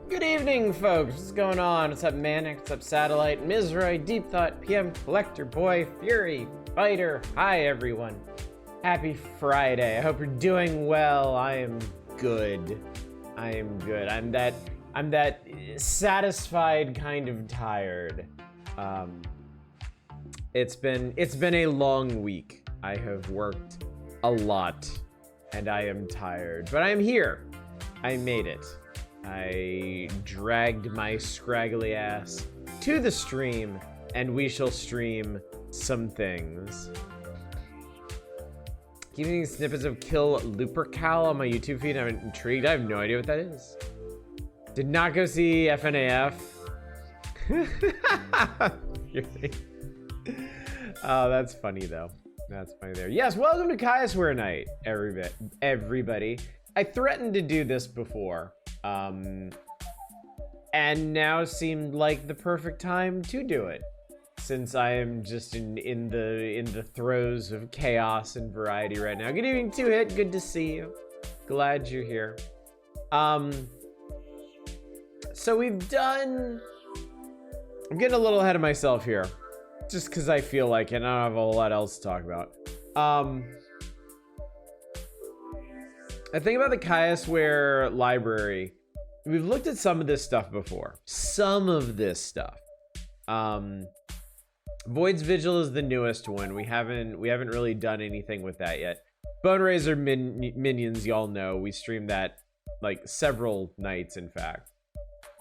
Good evening, folks. What's going on? What's up, Manic? What's up, Satellite? Mizroy, Deep Thought, PM, Collector Boy, Fury, Fighter. Hi, everyone. Happy Friday. I hope you're doing well. I am good. I am good. I'm that satisfied kind of tired. It's been a long week. I have worked a lot, and I am tired. But I'm here. I made it. I dragged my scraggly ass to the stream, and we shall stream some things. Keeping snippets of Kill Lupercal on my YouTube feed. I'm intrigued. I have no idea what that is. Did not go see FNAF. Oh, that's funny though. That's funny there. Yes, welcome to Caiysware night, everybody. I threatened to do this before. And now seemed like the perfect time to do it, since I am just in the throes of chaos and variety right now. Good evening, 2Hit. Good to see you. Glad you're here. So we've done. I'm getting a little ahead of myself here, just because I feel like it. I don't have a whole lot else to talk about. I think about the Caiysware library. We've looked at some of this stuff before. Some of this stuff. Void's Vigil is the newest one. We haven't really done anything with that yet. Bone Razor Minions, y'all know. We streamed that like several nights, in fact.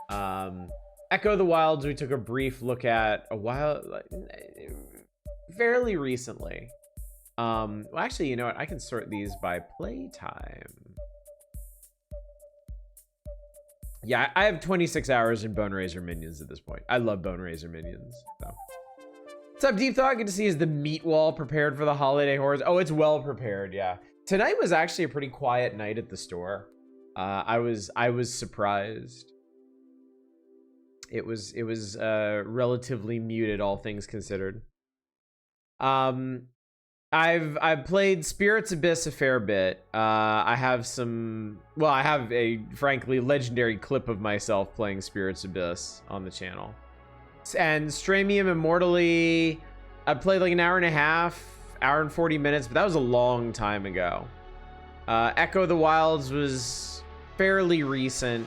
Echo the Wilds, we took a brief look at fairly recently. Well, actually, you know what? I can sort these by playtime. Yeah, I have 26 hours in Bone Razor Minions at this point. I love Bone Razor Minions. So. What's up, Deep Thought? Good to see. Is the meat wall prepared for the holiday horrors? Oh, it's well prepared. Yeah. Tonight was actually a pretty quiet night at the store. I was surprised. It was relatively muted, all things considered. I've played Spirits Abyss a fair bit. I have a frankly legendary clip of myself playing Spirits Abyss on the channel. And Straima Immortally, I played like an hour and a half, hour and 40 minutes, but that was a long time ago. Echo the Wilds was fairly recent.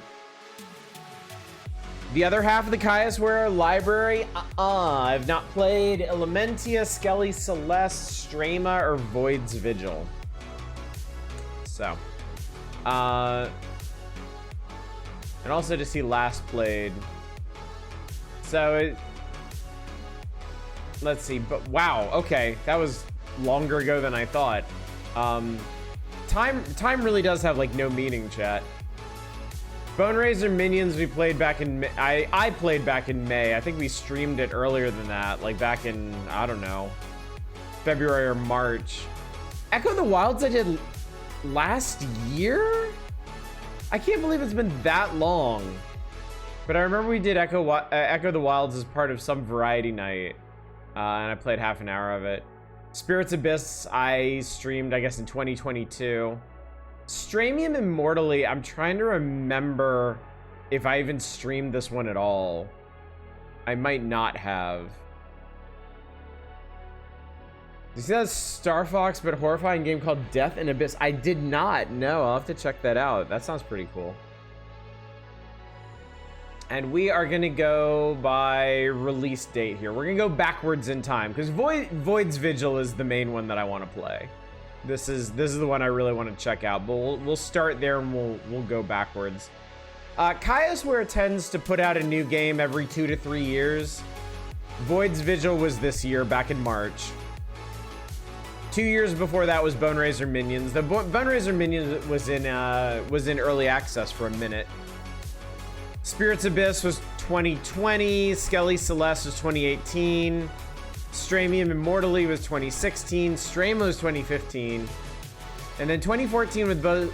The other half of the Caiysware library, I've not played Elementia, Skelly Celeste, Straima, or Void's Vigil. So, and also to see last played. So, let's see, but wow, okay, that was longer ago than I thought. Time really does have like no meaning, chat. Bone Razor Minions we played back in I played back in May. I think we streamed it earlier than that, like back in, I don't know, February or March. Echo the Wilds I did last year? I can't believe it's been that long. But I remember we did Echo the Wilds as part of some variety night. And I played half an hour of it. Spirits Abyss I streamed, I guess, in 2022. Straima Immortally, I'm trying to remember if I even streamed this one at all. I might not have. You see that Star Fox but horrifying game called Death and Abyss? I did not. No, I'll have to check that out. That sounds pretty cool. And we are gonna go by release date here. We're gonna go backwards in time because Void's Vigil is the main one that I want to play. This is the one I really want to check out, but we'll start there and we'll go backwards. Caiysware tends to put out a new game every 2 to 3 years. Void's Vigil was this year, back in March. 2 years before that was Bone Razor Minions. The Bone Razor Minions was in early access for a minute. Spirits Abyss was 2020. Skelly Celeste was 2018. Straima Immortally was 2016, Straima was 2015, and then 2014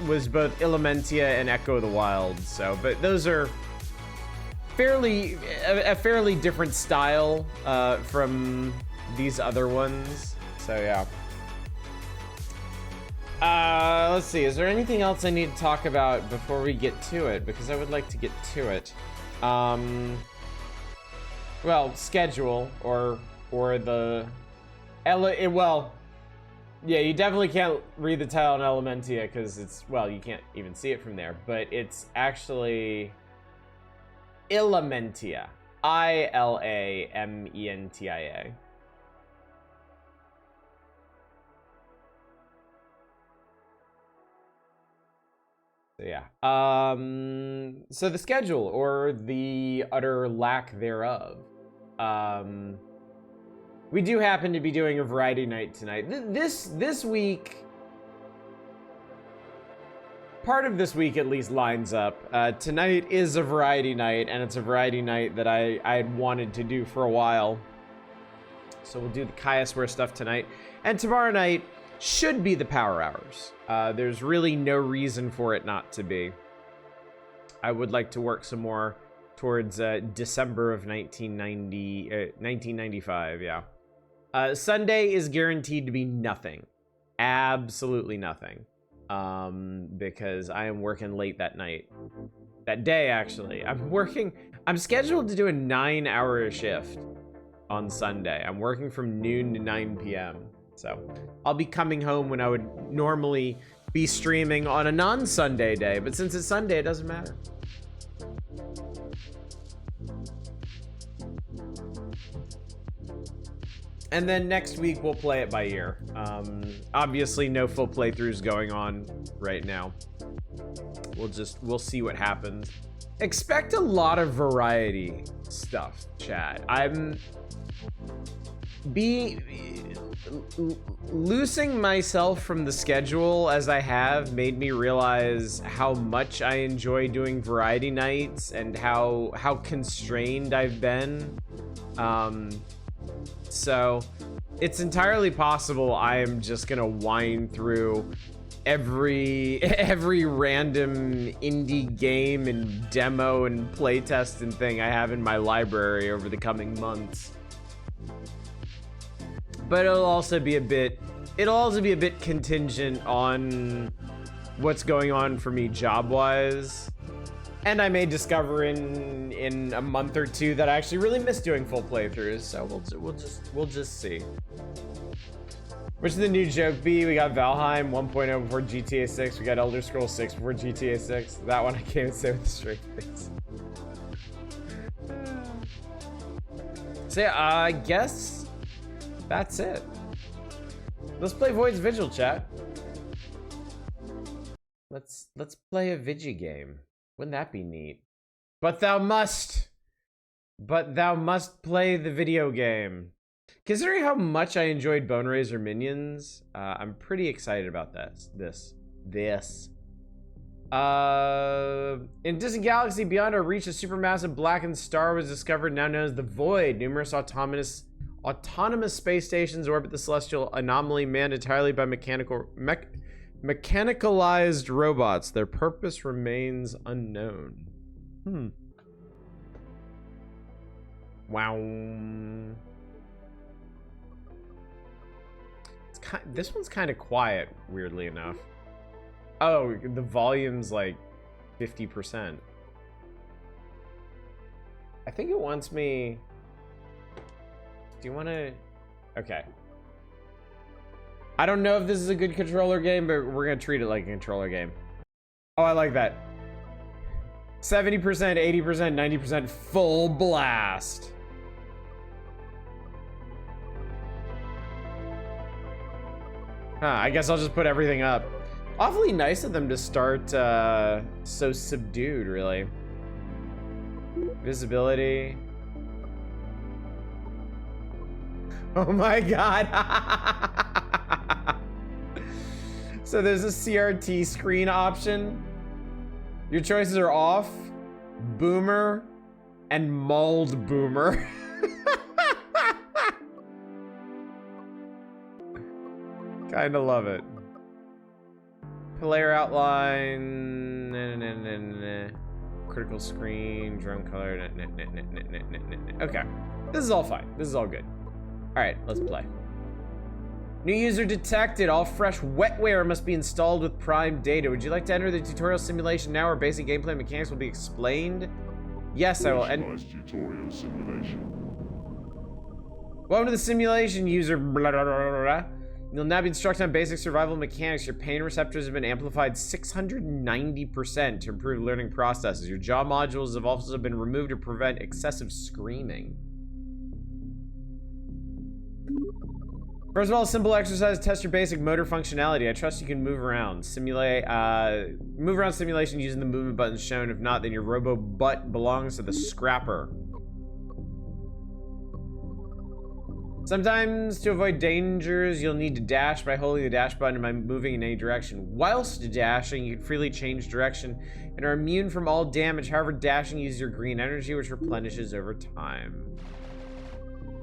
was both Elementia and Echo the Wild. So, but those are a fairly different style from these other ones. So yeah. Let's see. Is there anything else I need to talk about before we get to it? Because I would like to get to it. Well, schedule or the well, yeah, you definitely can't read the title on Elementia because it's, well, you can't even see it from there, but it's actually Ilamentia. Ilamentia. So yeah. So the schedule or the utter lack thereof. We do happen to be doing a variety night tonight. This week, part of this week at least lines up. Tonight is a variety night, and it's a variety night that I had wanted to do for a while. So we'll do the Caiysware stuff tonight, and tomorrow night should be the power hours. There's really no reason for it not to be. I would like to work some more towards December of 1995, yeah. Sunday is guaranteed to be nothing. Absolutely nothing. Because I am working late that night. That day, actually. I'm scheduled to do a 9-hour shift on Sunday. I'm working from noon to 9 p.m. So I'll be coming home when I would normally be streaming on a non-Sunday day, but since it's Sunday, it doesn't matter. And then next week we'll play it by ear. Obviously no full playthroughs going on right now. We'll see what happens. Expect a lot of variety stuff, chat. Loosing myself from the schedule as I have made me realize how much I enjoy doing variety nights and how constrained I've been. So it's entirely possible I am just gonna wind through every random indie game and demo and playtest and thing I have in my library over the coming months. But it'll also be a bit contingent on what's going on for me job-wise. And I may discover in a month or two that I actually really miss doing full playthroughs. So we'll just see. Which is the new joke be? We got Valheim 1.0 before GTA 6. We got Elder Scrolls 6 before GTA 6. That one I can't even say with a straight face. So yeah, I guess that's it. Let's play Void's Vigil, chat. Let's play a Vigil game. Wouldn't that be neat? But thou must play the video game. Considering how much I enjoyed Bone Razor Minions, I'm pretty excited about this. In distant galaxy beyond our reach, a supermassive blackened star was discovered, now known as the Void. Numerous autonomous space stations orbit the celestial anomaly, manned entirely by mechanicalized robots. Their purpose remains unknown. Wow. This one's kind of quiet, weirdly enough. Oh, the volume's like 50%. I think it wants me... Do you want to... Okay. I don't know if this is a good controller game, but we're going to treat it like a controller game. Oh, I like that. 70%, 80%, 90% full blast. Huh, I guess I'll just put everything up. Awfully nice of them to start so subdued, really. Visibility. Oh my god. So there's a CRT screen option. Your choices are off, boomer, and mauled boomer. Kinda love it. Player outline, critical screen, drone color, okay. This is all fine. This is all good. All right, let's play. New user detected. All fresh wetware must be installed with Prime data. Would you like to enter the tutorial simulation now where basic gameplay mechanics will be explained? Yes, I will. Tutorial simulation. Welcome to the simulation, user. Blah, blah, blah, blah. You'll now be instructed on basic survival mechanics. Your pain receptors have been amplified 690% to improve learning processes. Your jaw modules have also been removed to prevent excessive screaming. First of all, simple exercise, test your basic motor functionality. I trust you can move around. Move around simulation using the movement buttons shown. If not, then your robo butt belongs to the scrapper. Sometimes, to avoid dangers, you'll need to dash by holding the dash button and by moving in any direction. Whilst dashing, you can freely change direction and are immune from all damage. However, dashing uses your green energy, which replenishes over time.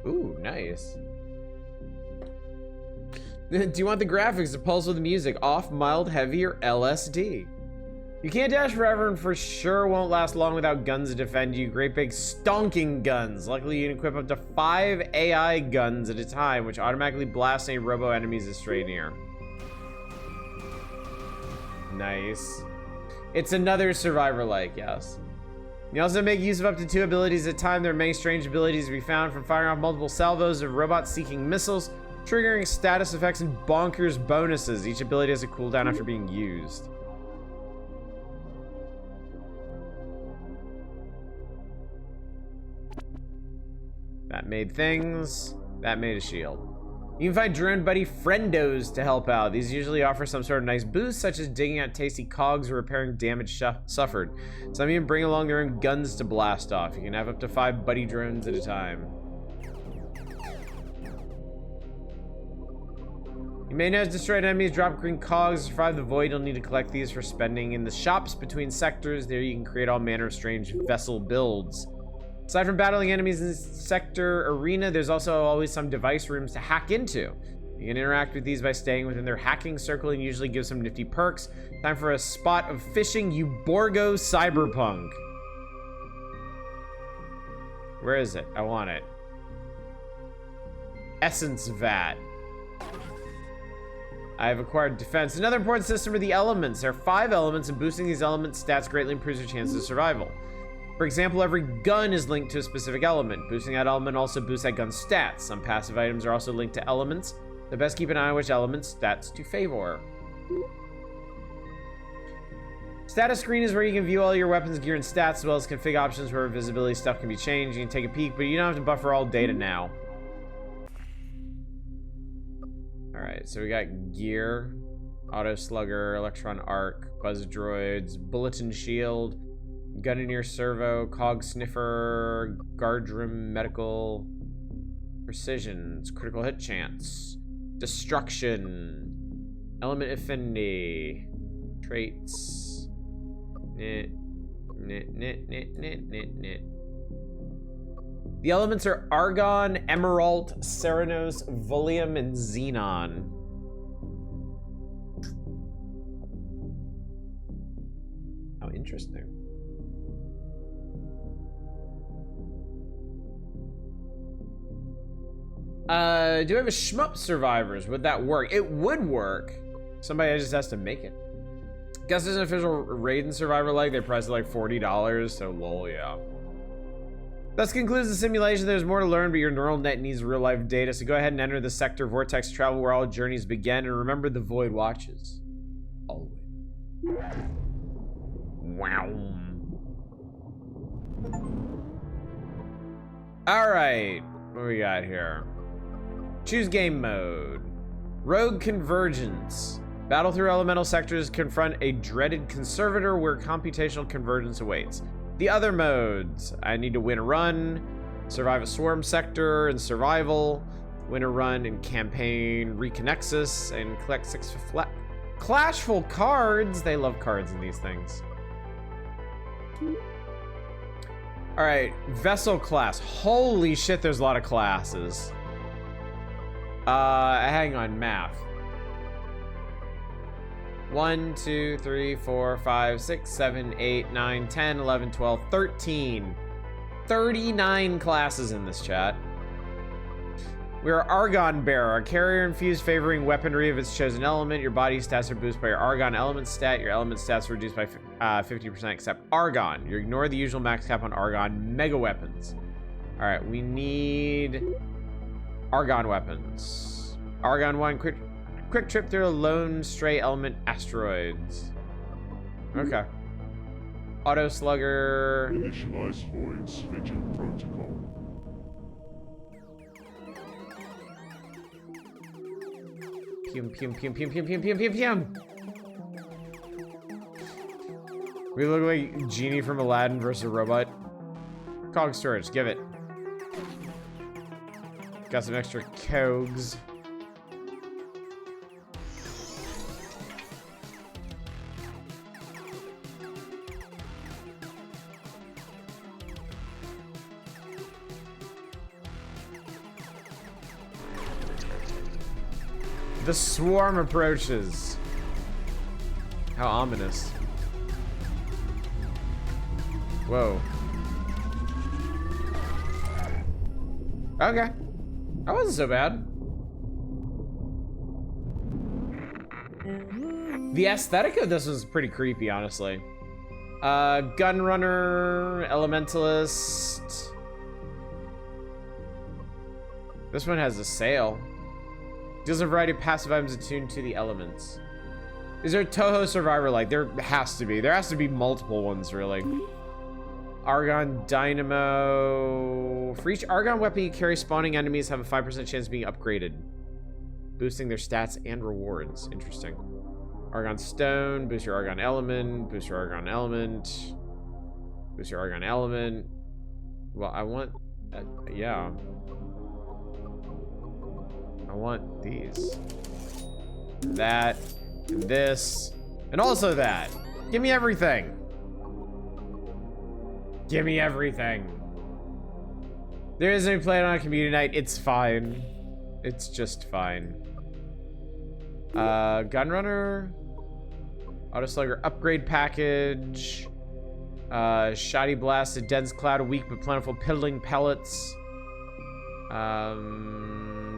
Ooh, nice. Do you want the graphics to pulse with the music? Off, mild, heavy, or LSD? You can't dash forever and for sure won't last long without guns to defend you. Great big stonking guns. Luckily, you can equip up to 5 AI guns at a time, which automatically blast any robo enemies that stray near. Nice. It's another survivor-like, yes. You also make use of up to 2 abilities at a time. There are many strange abilities to be found, from firing off multiple salvos of robot-seeking missiles, triggering status effects, and bonkers bonuses. Each ability has a cooldown after being used. That made things. That made a shield. You can find drone buddy friendos to help out. These usually offer some sort of nice boost, such as digging out tasty cogs or repairing damage suffered. Some even bring along their own guns to blast off. You can have up to 5 buddy drones at a time. You may notice destroyed enemies drop green cogs. To survive the void, you'll need to collect these for spending in the shops between sectors. There you can create all manner of strange vessel builds. Aside from battling enemies in this sector arena, there's also always some device rooms to hack into. You can interact with these by staying within their hacking circle and usually give some nifty perks. Time for a spot of fishing, you Borgo Cyberpunk. Where is it? I want it. Essence Vat. I have acquired defense. Another important system are the elements. There are 5 elements, and boosting these elements' stats greatly improves your chances of survival. For example, every gun is linked to a specific element. Boosting that element also boosts that gun's stats. Some passive items are also linked to elements. So best keep an eye on which elements stats to favor. Status screen is where you can view all your weapons, gear, and stats, as well as config options where visibility stuff can be changed. You can take a peek, but you don't have to buffer all data now. Alright, so we got gear, auto slugger, electron arc, buzz droids, bulletin shield, gunneer servo, cog sniffer, guardroom medical, precisions, critical hit chance, destruction, element affinity, traits, knit. The elements are argon, emerald, ceranos, volium, and xenon. How interesting. Do I have a shmup survivors? Would that work? It would work. Somebody just has to make it. Guess there's an official Raiden survivor like. They priced it like $40, so lol, yeah. Thus concludes the simulation. There's more to learn, but your neural net needs real life data, so go ahead and enter the sector vortex travel where all journeys begin, and remember the void watches. Always. Wow. Alright, what we got here? Choose game mode. Rogue Convergence. Battle through elemental sectors, confront a dreaded conservator where computational convergence awaits. The other modes. I need to win a run, survive a swarm sector and survival, win a run in campaign Reconexus, and collect 6 clashful cards. They love cards in these things. All right, vessel class. Holy shit, there's a lot of classes. Hang on, math. 1, 2, 3, 4, 5, 6, 7, 8, 9, 10, 11, 12, 13. 39 classes in this chat. We are Argon Bearer, a carrier infused favoring weaponry of its chosen element. Your body stats are boosted by your Argon element stat. Your element stats are reduced by 50% except Argon. You ignore the usual max cap on Argon mega weapons. All right, we need Argon weapons. Argon 1, quick trip through lone stray element asteroids. Okay. Auto slugger. Initialize Void's Vigil protocol. Pum, pum, pum, pum, pum, pum, pum, pum, pum. We look like Genie from Aladdin versus a robot. Cog storage, give it. Got some extra cogs. The swarm approaches. How ominous. Whoa. Okay. That wasn't so bad. The aesthetic of this was pretty creepy, honestly. Gunrunner, Elementalist. This one has a sail. Deals a variety of passive items attuned to the elements. Is there a Toho Survivor like? There has to be. There has to be multiple ones, really. Argon Dynamo. For each Argon weapon you carry, spawning enemies have a 5% chance of being upgraded, boosting their stats and rewards. Interesting. Argon Stone. Boost your Argon Element. Boost your Argon Element. Boost your Argon Element. Well, I want... yeah. I want these. That. And this. And also that. Give me everything. Give me everything. There isn't any plan on a community night. It's fine. It's just fine. Gunrunner. Autoslugger upgrade package. Shoddy blast, a dense cloud of weak but plentiful piddling pellets.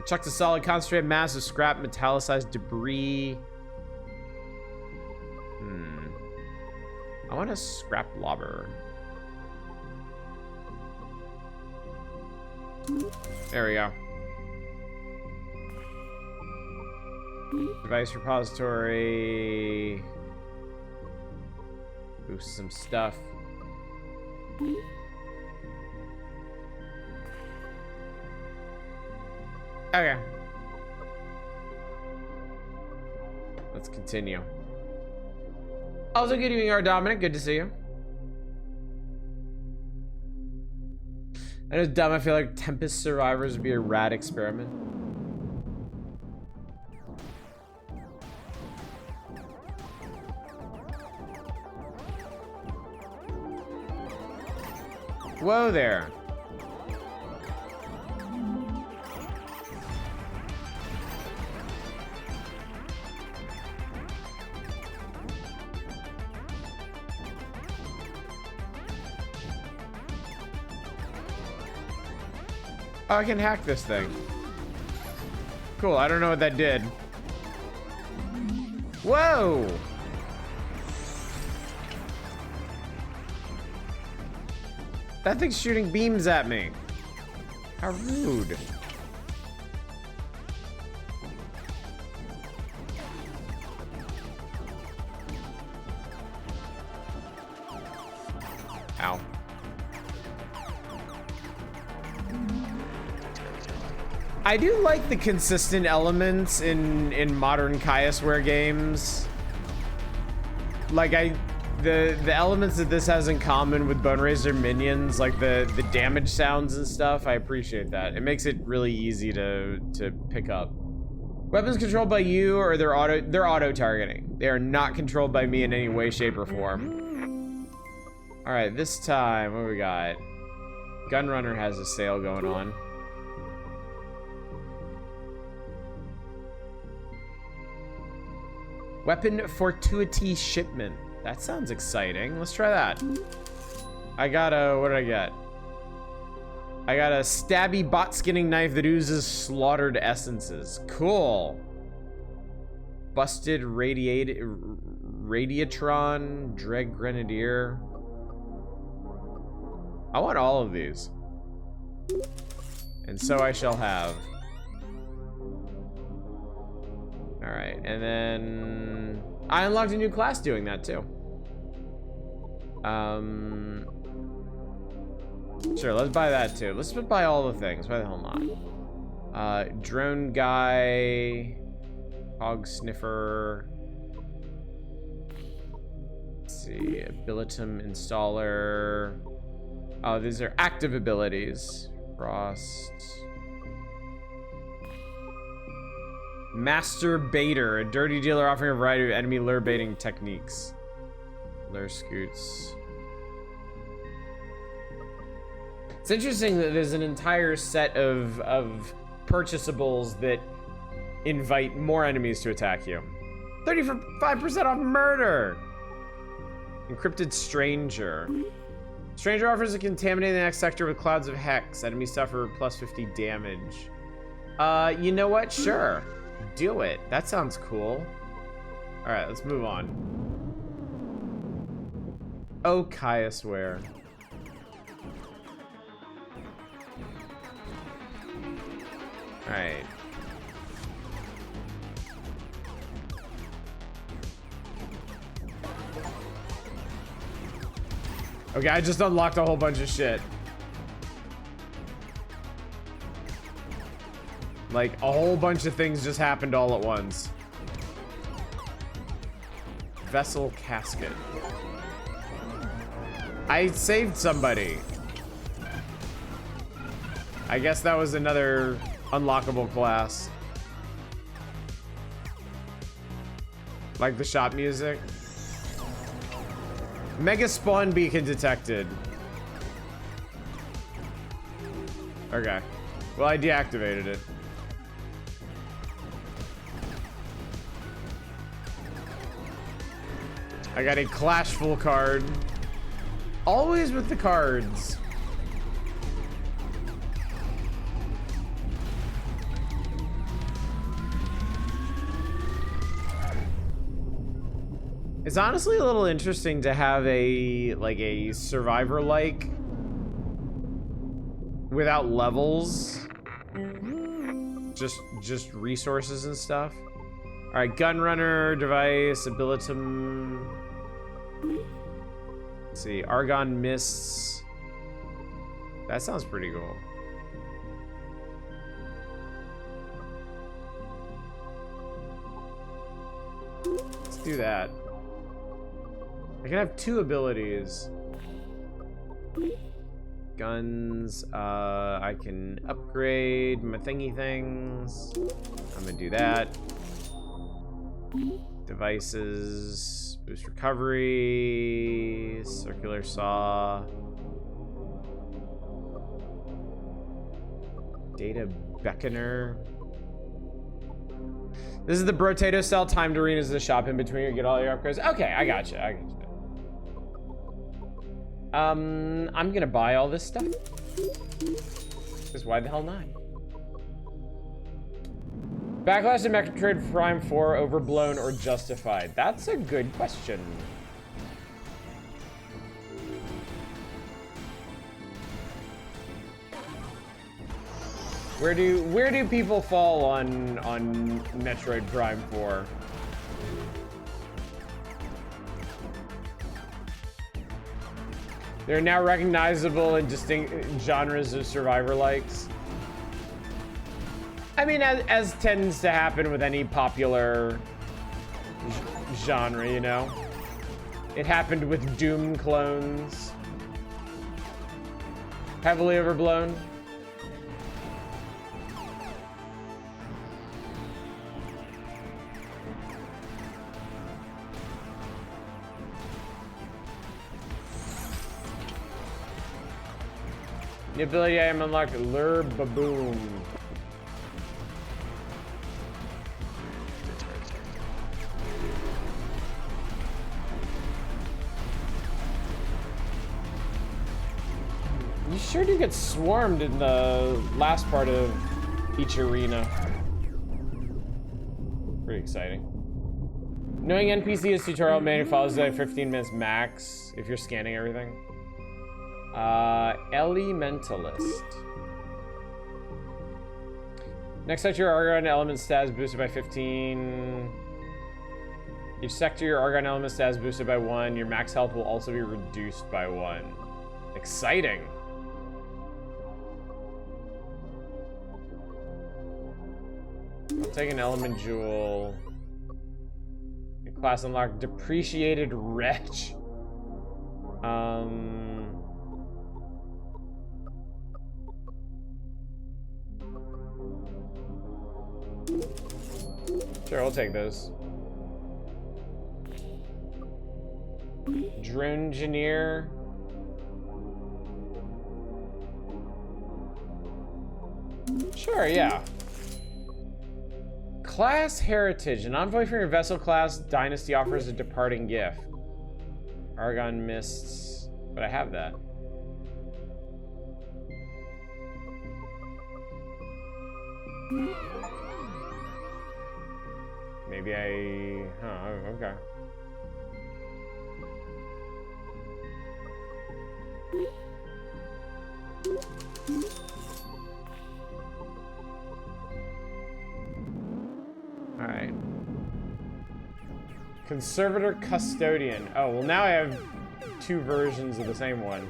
Chucks a solid concentrated mass of scrap metallicized debris. I want a scrap lobber. There we go. Device repository. Boost some stuff. Okay. Let's continue. Also, good evening, Dominic. Good to see you. I know it's dumb. I feel like Tempest Survivors would be a rad experiment. Whoa there. Oh, I can hack this thing. Cool, I don't know what that did. Whoa! That thing's shooting beams at me. How rude. Ow. I do like the consistent elements in modern Caiysware games. Like the elements that this has in common with Bone Razor minions, like the damage sounds and stuff, I appreciate that. It makes it really easy to pick up. Weapons controlled by you, or they're auto targeting. They are not controlled by me in any way, shape, or form. All right, this time, what do we got? Gunrunner has a sale going on. Weapon Fortuity Shipment. That sounds exciting. Let's try that. I got a, what did I get? I got a stabby bot skinning knife that oozes slaughtered essences. Cool. Busted Radiatron Dreg Grenadier. I want all of these. And so I shall have. Alright, and then I unlocked a new class doing that too. Sure, let's buy that too. Let's buy all the things. Why the hell not? Drone guy, hog sniffer. Let's see, abilitum installer. Oh, these are active abilities. Frost. Master Baiter, a dirty dealer offering a variety of enemy lure baiting techniques. Lure scoots. It's interesting that there's an entire set of purchasables that invite more enemies to attack you. 35% off murder! Encrypted Stranger. Stranger offers to contaminate the next sector with clouds of hex. Enemies suffer plus 50 damage. You know what? Sure. Do it. That sounds cool. Alright, let's move on. Oh, Caiysware. Alright. Okay, I just unlocked a whole bunch of shit. Like, a whole bunch of things just happened all at once. Vessel casket. I saved somebody. I guess that was another unlockable class. Like the shop music. Mega spawn beacon detected. Okay. Well, I deactivated it. I got a Clashful card. Always with the cards. It's honestly a little interesting to have a survivor-like without levels. Just resources and stuff. All right, gunrunner, device, abilitum. Let's see, Argon Mists. That sounds pretty cool. Let's do that. I can have 2 abilities. Guns, I can upgrade my thingy things. I'm gonna do that. Devices, boost recovery, circular saw. Data beckoner. This is the Brotato cell. Timed arenas in the shop in between. You get all your upgrades. Okay, I got you. I'm gonna buy all this stuff. Because why the hell not? Backlash to Metroid Prime 4 overblown or justified? That's a good question. Where do people fall on Metroid Prime 4? They're now recognizable in distinct genres of survivor likes. I mean, as tends to happen with any popular genre, you know? It happened with Doom clones. Heavily overblown. The ability I am unlocked, Lure Baboon. You sure do get swarmed in the last part of each arena. Pretty exciting. Knowing NPC is tutorial manual follows like 15 minutes max if you're scanning everything. Elementalist. Next sector, your Argon element stats boosted by 15. Each sector, your Argon element stats boosted by 1. Your max health will also be reduced by 1. Exciting. I'll take an element jewel. Your class unlocked depreciated wretch. Sure, I'll take those. Drone engineer. Sure, yeah. Class heritage. An envoy from your vessel class dynasty offers a departing gift. Argon mists. But I have that. Maybe I... Oh, okay. Alright. Conservator Custodian. Oh, well now I have 2 versions of the same one.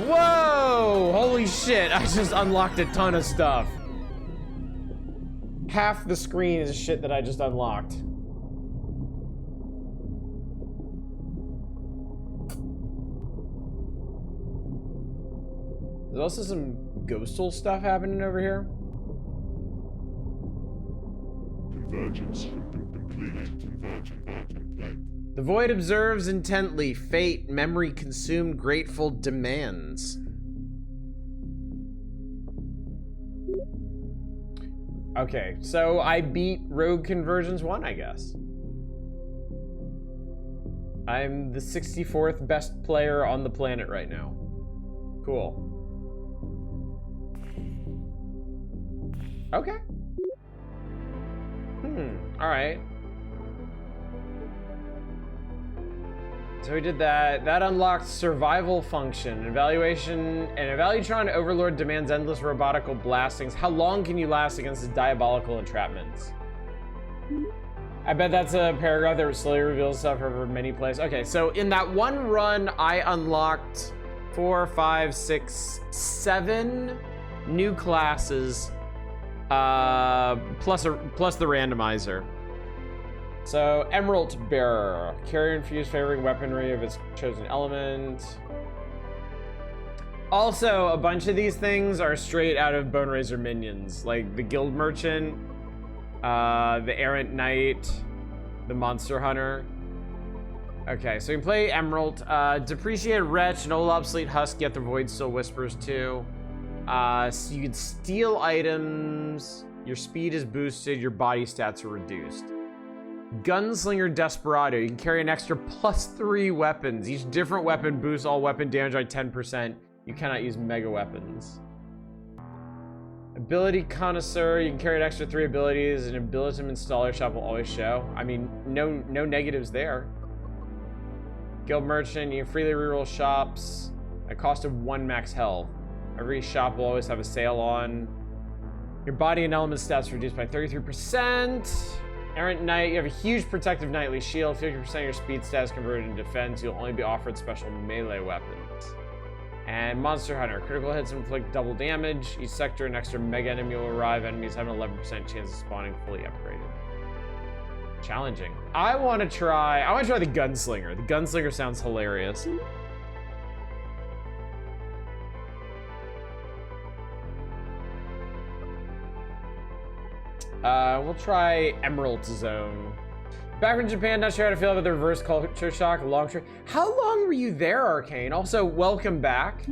Whoa! Holy shit, I just unlocked a ton of stuff. Half the screen is shit that I just unlocked. There's also some ghostal stuff happening over here. Convergence has been completed. The void observes intently. Fate, memory consumed, grateful demands. Okay, so I beat Rogue Conversions 1, I guess. I'm the 64th best player on the planet right now. Cool. Okay. Alright. So we did that. That unlocked survival function. An Evaluatron Overlord demands endless robotical blastings. How long can you last against his diabolical entrapments? I bet that's a paragraph that slowly reveals stuff over many plays. Okay, so in that one run, I unlocked 4, 5, 6, 7 new classes, plus the randomizer. So, Emerald Bearer. Carrier infused favoring weaponry of its chosen element. Also, a bunch of these things are straight out of Bone Razor minions. Like the Guild Merchant, the Errant Knight, the Monster Hunter. Okay, so you can play Emerald. Depreciated Wretch, an old obsolete husk, yet the Void still whispers too. So you can steal items. Your speed is boosted, your body stats are reduced. Gunslinger Desperado. You can carry an extra +3 weapons. Each different weapon boosts all weapon damage by 10%. You cannot use mega weapons. Ability Connoisseur. You can carry an extra 3 abilities. An Abilitum Installer shop will always show. I mean, no negatives there. Guild Merchant. You can freely reroll shops at cost of 1 max health. Every shop will always have a sale on. Your body and element stats reduced by 33%. Errant Knight, you have a huge protective knightly shield. 50% of your speed stats converted into defense. You'll only be offered special melee weapons. And Monster Hunter, critical hits inflict double damage. Each sector, an extra mega enemy will arrive. Enemies have an 11% chance of spawning fully upgraded. Challenging. I want to try the Gunslinger. The Gunslinger sounds hilarious. We'll try Emerald Zone. Back in Japan, not sure how to feel about the reverse culture shock. Long trip. How long were you there, Arcane? Also, welcome back.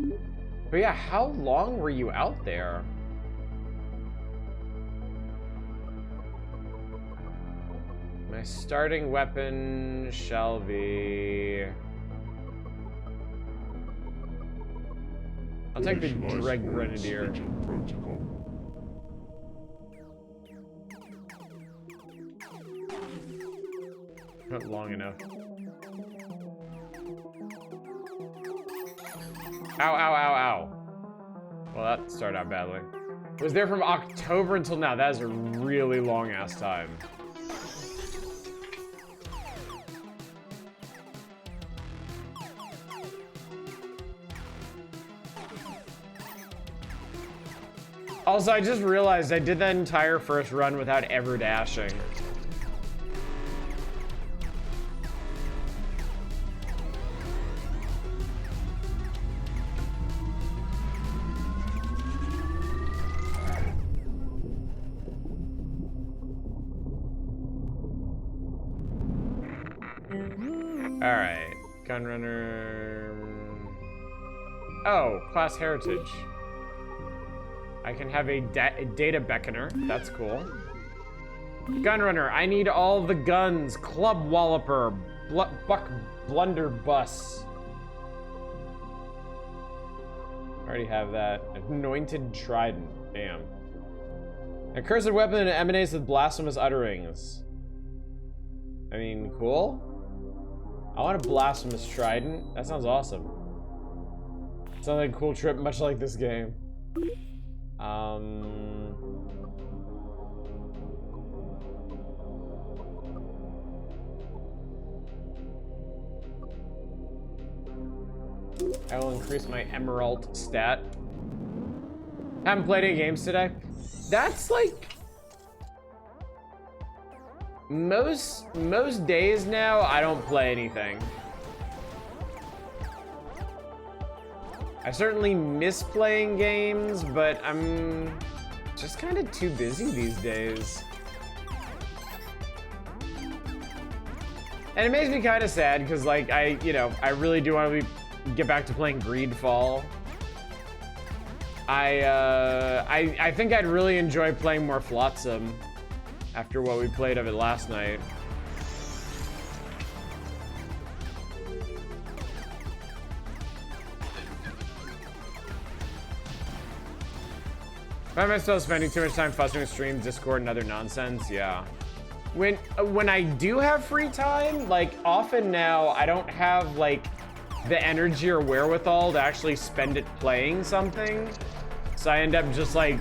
But yeah, how long were you out there? My starting weapon shall be... I'll take the Dread Grenadier. Not long enough. Ow, ow, ow, ow. Well, that started out badly. Was there from October until now. That is a really long ass time. Also, I just realized I did that entire first run without ever dashing. Alright, Gunrunner. Oh, class heritage. I can have a data beckoner. That's cool. Gunrunner, I need all the guns. Club Walloper, Buck Blunderbuss. Already have that. Anointed Trident. Damn. A cursed weapon that emanates with blasphemous utterings. I mean, cool. I want a blasphemous trident. That sounds awesome. Sounds like a cool trip, much like this game. I will increase my emerald stat. Haven't played any games today. That's like most days now I don't play anything. I certainly miss playing games, but I'm just kind of too busy these days. And it makes me kind of sad because, like, I really do want to get back to playing Greedfall. I think I'd really enjoy playing more Flotsam after what we played of it last night. Why am I still spending too much time fussing with streams, Discord, and other nonsense? Yeah. When I do have free time, like, often now, I don't have, like, the energy or wherewithal to actually spend it playing something. So I end up just, like,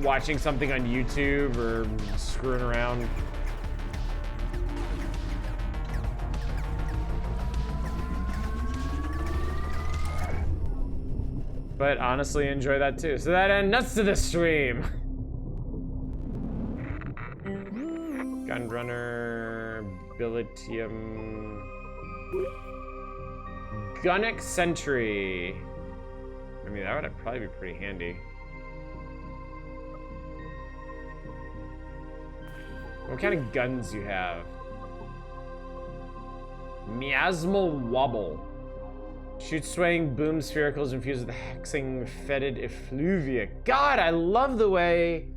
watching something on YouTube or screwing around. But honestly, enjoy that too. So that ends nuts to the stream. Gunrunner, Bilitium, Gunnic Sentry. I mean, that would probably be pretty handy. What kind of guns you have? Miasmal Wobble. Shoot swaying boom sphericals infused with hexing fetid effluvia. God, I love the way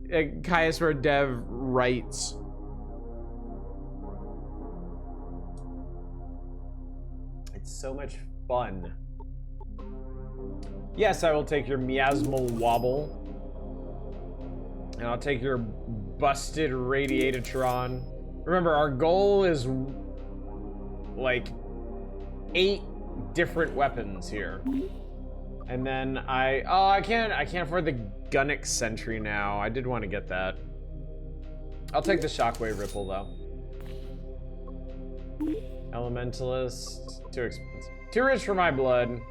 Caiysware dev writes. It's so much fun. Yes, I will take your Miasmal Wobble. And I'll take your busted Radiatatron. Remember, our goal is like 8 different weapons here. And then I can't afford the Gunnic Sentry now. I did want to get that. I'll take the Shockwave Ripple though. Elementalist, too expensive. Too rich for my blood.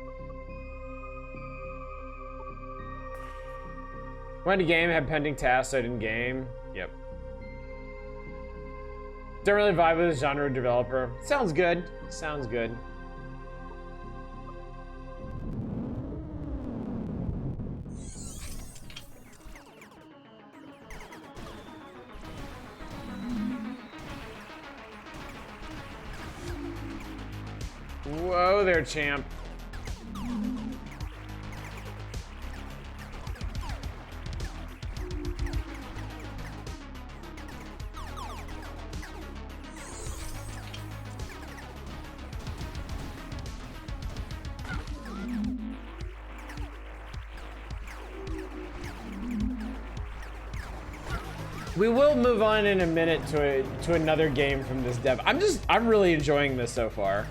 Went to game, had pending tasks, so I didn't game. Yep. Don't really vibe with this genre developer. Sounds good. Sounds good. Whoa there, champ. We will move on in a minute to another game from this dev. I'm really enjoying this so far.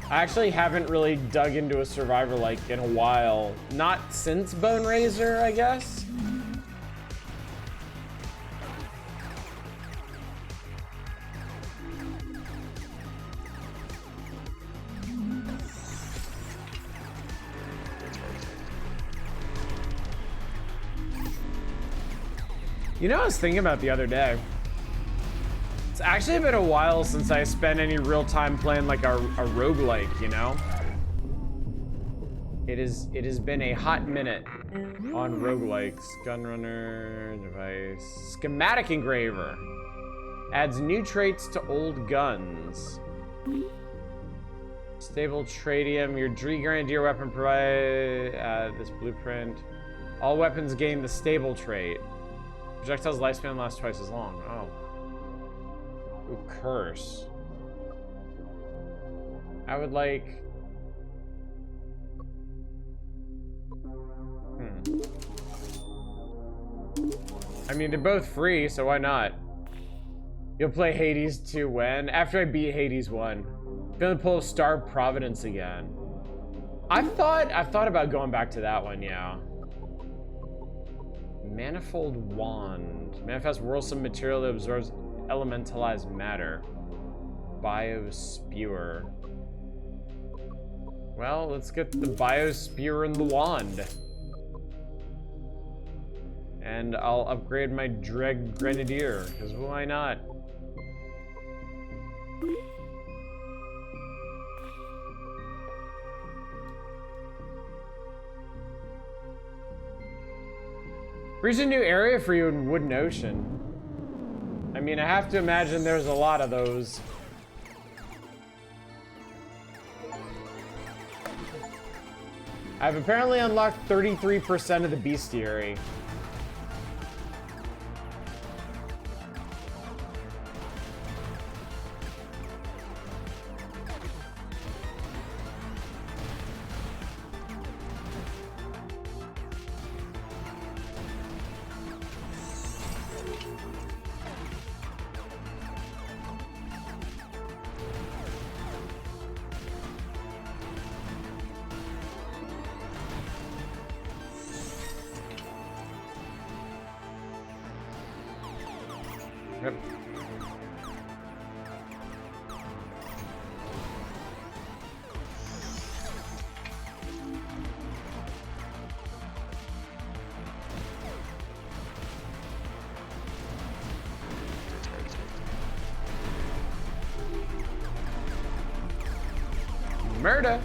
I actually haven't really dug into a survivor like in a while. Not since Bone Razor, I guess. You know, I was thinking about the other day. It's actually been a while since I spent any real time playing like a roguelike, you know? It has been a hot minute on roguelikes. Gunrunner, device, schematic engraver. Adds new traits to old guns. Stable tratium, your Dree Grenadier weapon provide this blueprint. All weapons gain the stable trait. Projectile's lifespan lasts twice as long. Oh. Ooh, curse. I would like... I mean, they're both free, so why not? You'll play Hades 2 when? After I beat Hades 1. Gonna pull Star of Providence again. I've thought about going back to that one, yeah. Manifold Wand. Manifest whirlsome material that absorbs elementalized matter. Biospewer. Well, let's get the Biospewer and the wand. And I'll upgrade my Dreg Grenadier, because why not? Reach a new area for you in Wooden Ocean. I mean, I have to imagine there's a lot of those. I've apparently unlocked 33% of the bestiary. Yep. Murder.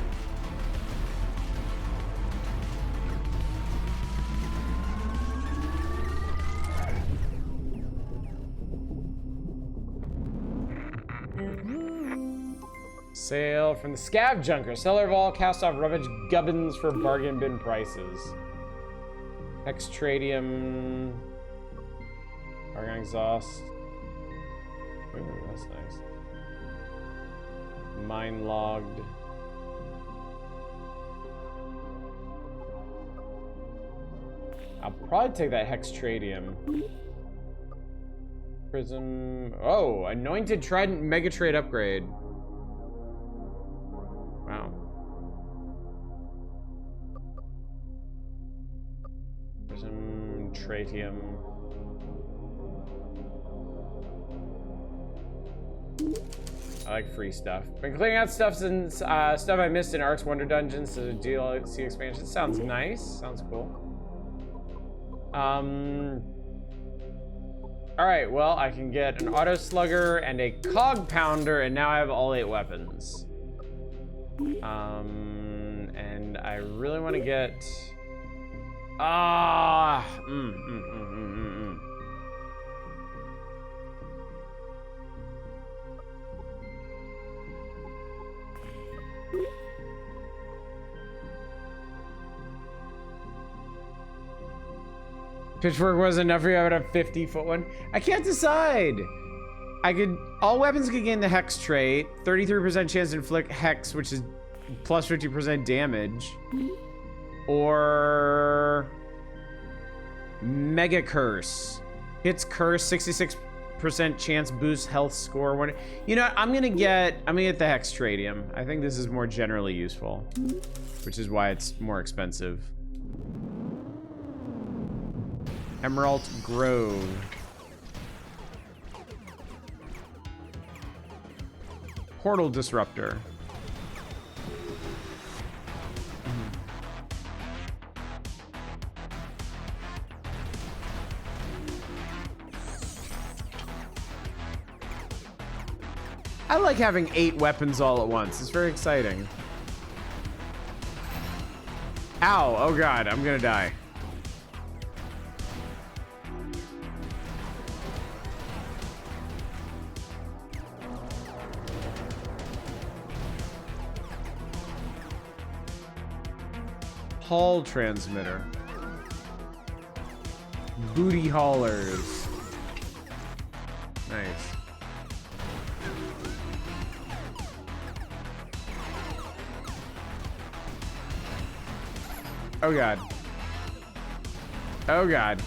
Sale from the Scav Junker. Seller of all cast off rubbish gubbins for bargain bin prices. Extradium. Argon exhaust. Ooh, that's nice. Mine logged. I'll probably take that Hextradium. Prism. Oh, Anointed Trident Mega Trade upgrade. Wow. Prism, Tratium. I like free stuff. Been clearing out stuff since stuff I missed in Ark's Wonder Dungeons to the DLC expansion. Sounds nice. Sounds cool. Alright, well, I can get an Auto Slugger and a Cog Pounder, and now I have all 8 weapons. And I really want to get... Pitchfork wasn't enough for you. I would have 50-foot one. I can't decide. All weapons could gain the hex trait. 33% chance to inflict hex, which is plus 50% damage. Or Mega Curse. Hits curse, 66% chance boost health score. One. You know what? I'm gonna get the hex tratium. I think this is more generally useful, which is why it's more expensive. Emerald Grove. Portal Disruptor. I like having 8 weapons all at once. It's very exciting. Ow, oh god, I'm gonna die. Hall transmitter. Booty haulers. Nice. Oh god. Oh god.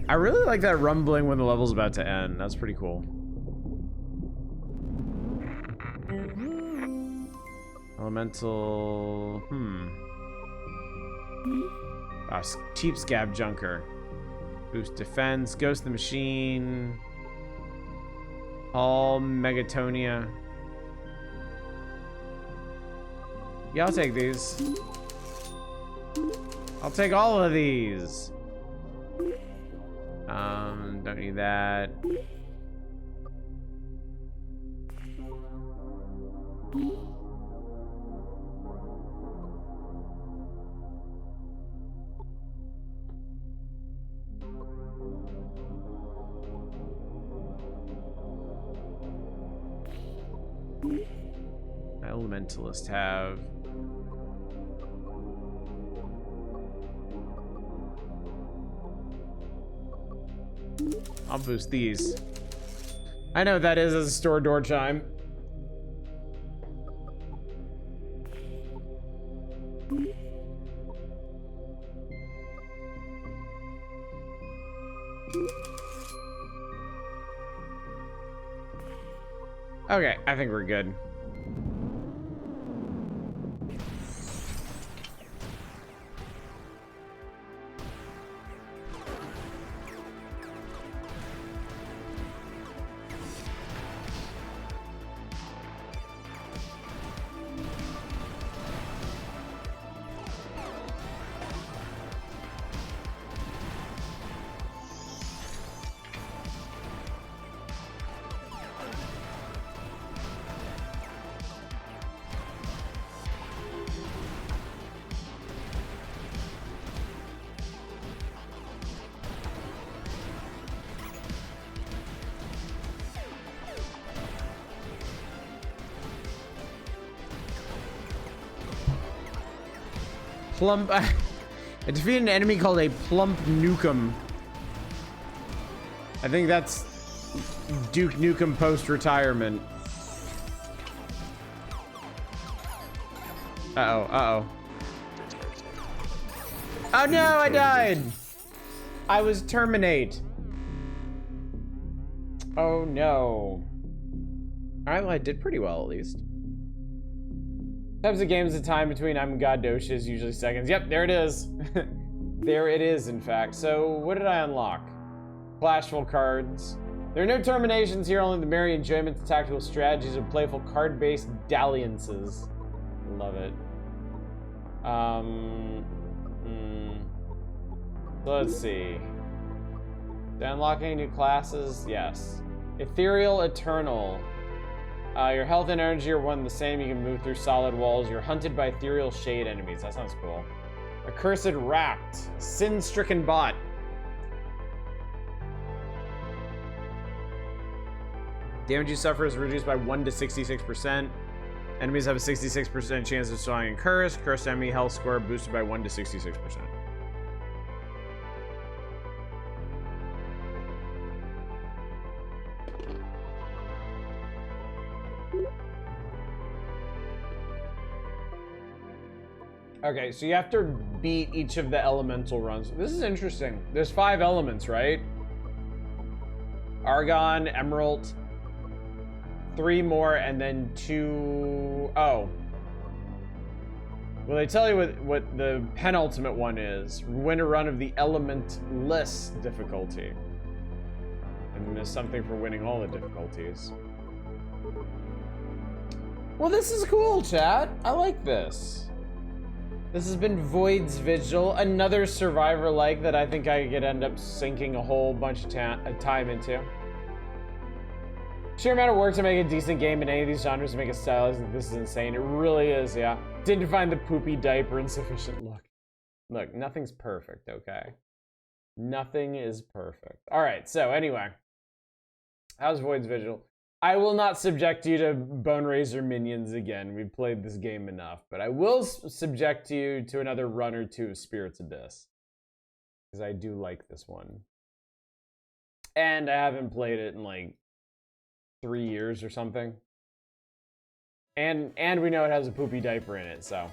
I really like that rumbling when the level's about to end. That's pretty cool. Elemental... cheap scab junker. Boost defense. Ghost the machine. All megatonia. Yeah, I'll take these. I'll take all of these. Don't need that. Elementalists have. I'll boost these. I know what that is as a store door chime. Okay, I think we're good. Plump. I defeated an enemy called a Plump Nukem. I think that's Duke Nukem post-retirement. Uh-oh, uh-oh. Oh no, I died! I was terminate. Oh no. Alright, well I did pretty well at least. Types of games, the time between I'm God Dosha is usually seconds. Yep, there it is. There it is, in fact. So, what did I unlock? Flashful cards. There are no terminations here, only the merry enjoyment of tactical strategies of playful card-based dalliances. Love it. So let's see. Did I unlock any new classes? Yes. Ethereal Eternal. Your health and energy are one and the same. You can move through solid walls. You're hunted by ethereal shade enemies. That sounds cool. Accursed Racked. Sin-stricken bot. Damage you suffer is reduced by 1 to 66%. Enemies have a 66% chance of destroying Cursed. Cursed enemy health score boosted by 1 to 66%. Okay, so you have to beat each of the elemental runs. This is interesting. There's 5 elements, right? Argon, Emerald, 3 more, and then 2... Oh. Well, they tell you what the penultimate one is. Win a run of the elementless difficulty. And there's something for winning all the difficulties. Well, this is cool, chat. I like this. This has been Void's Vigil, another survivor-like that I think I could end up sinking a whole bunch of time into. Sheer amount of work to make a decent game in any of these genres to make it stylish. This is insane. It really is, yeah. Didn't find the poopy diaper insufficient look. Look, nothing's perfect, okay? Nothing is perfect. All right, so anyway. How's Void's Vigil? I will not subject you to Bone Razor minions again. We've played this game enough. But I will subject you to another run or two of Spirit's Abyss. Because I do like this one. And I haven't played it in like 3 years or something. And we know it has a poopy diaper in it, so.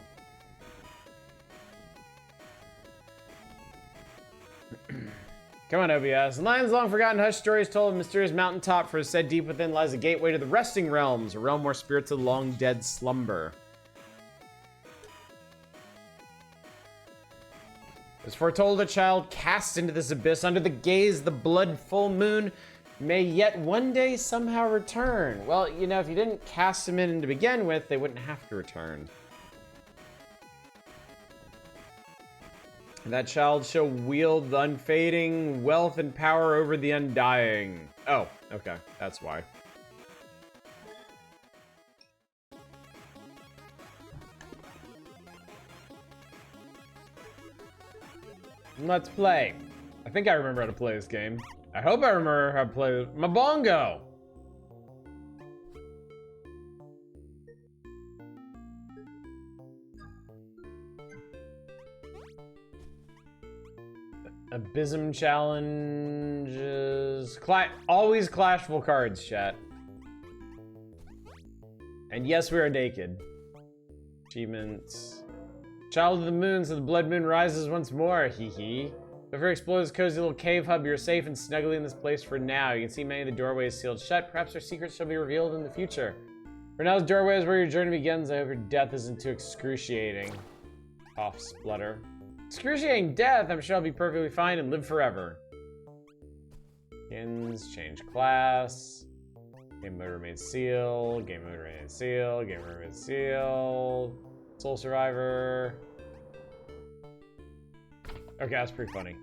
Come on, OBS. Lion's long forgotten hush stories told of a mysterious mountaintop, for said deep within lies a gateway to the resting realms, a realm where spirits of long dead slumber. As foretold, a child cast into this abyss under the gaze of the blood full moon may yet one day somehow return. Well, you know, if you didn't cast them in to begin with, they wouldn't have to return. That child shall wield the unfading wealth and power over the undying. Oh, okay, that's why. Let's play. I think I remember how to play this game. I hope I remember how to play my bongo. Abysm challenges. Always clashful cards, chat. And yes, we are naked. Achievements. Child of the moon, so the blood moon rises once more. Hee hee. Before explore this cozy little cave hub, you're safe and snugly in this place for now. You can see many of the doorways sealed shut. Perhaps our secrets shall be revealed in the future. For now, this doorway is where your journey begins. I hope your death isn't too excruciating. Cough, splutter. Excruciating death, I'm sure I'll be perfectly fine and live forever. Skins, change class. Game mode remains sealed. Game mode remains sealed. Game mode remains sealed. Soul survivor. Okay, that's pretty funny.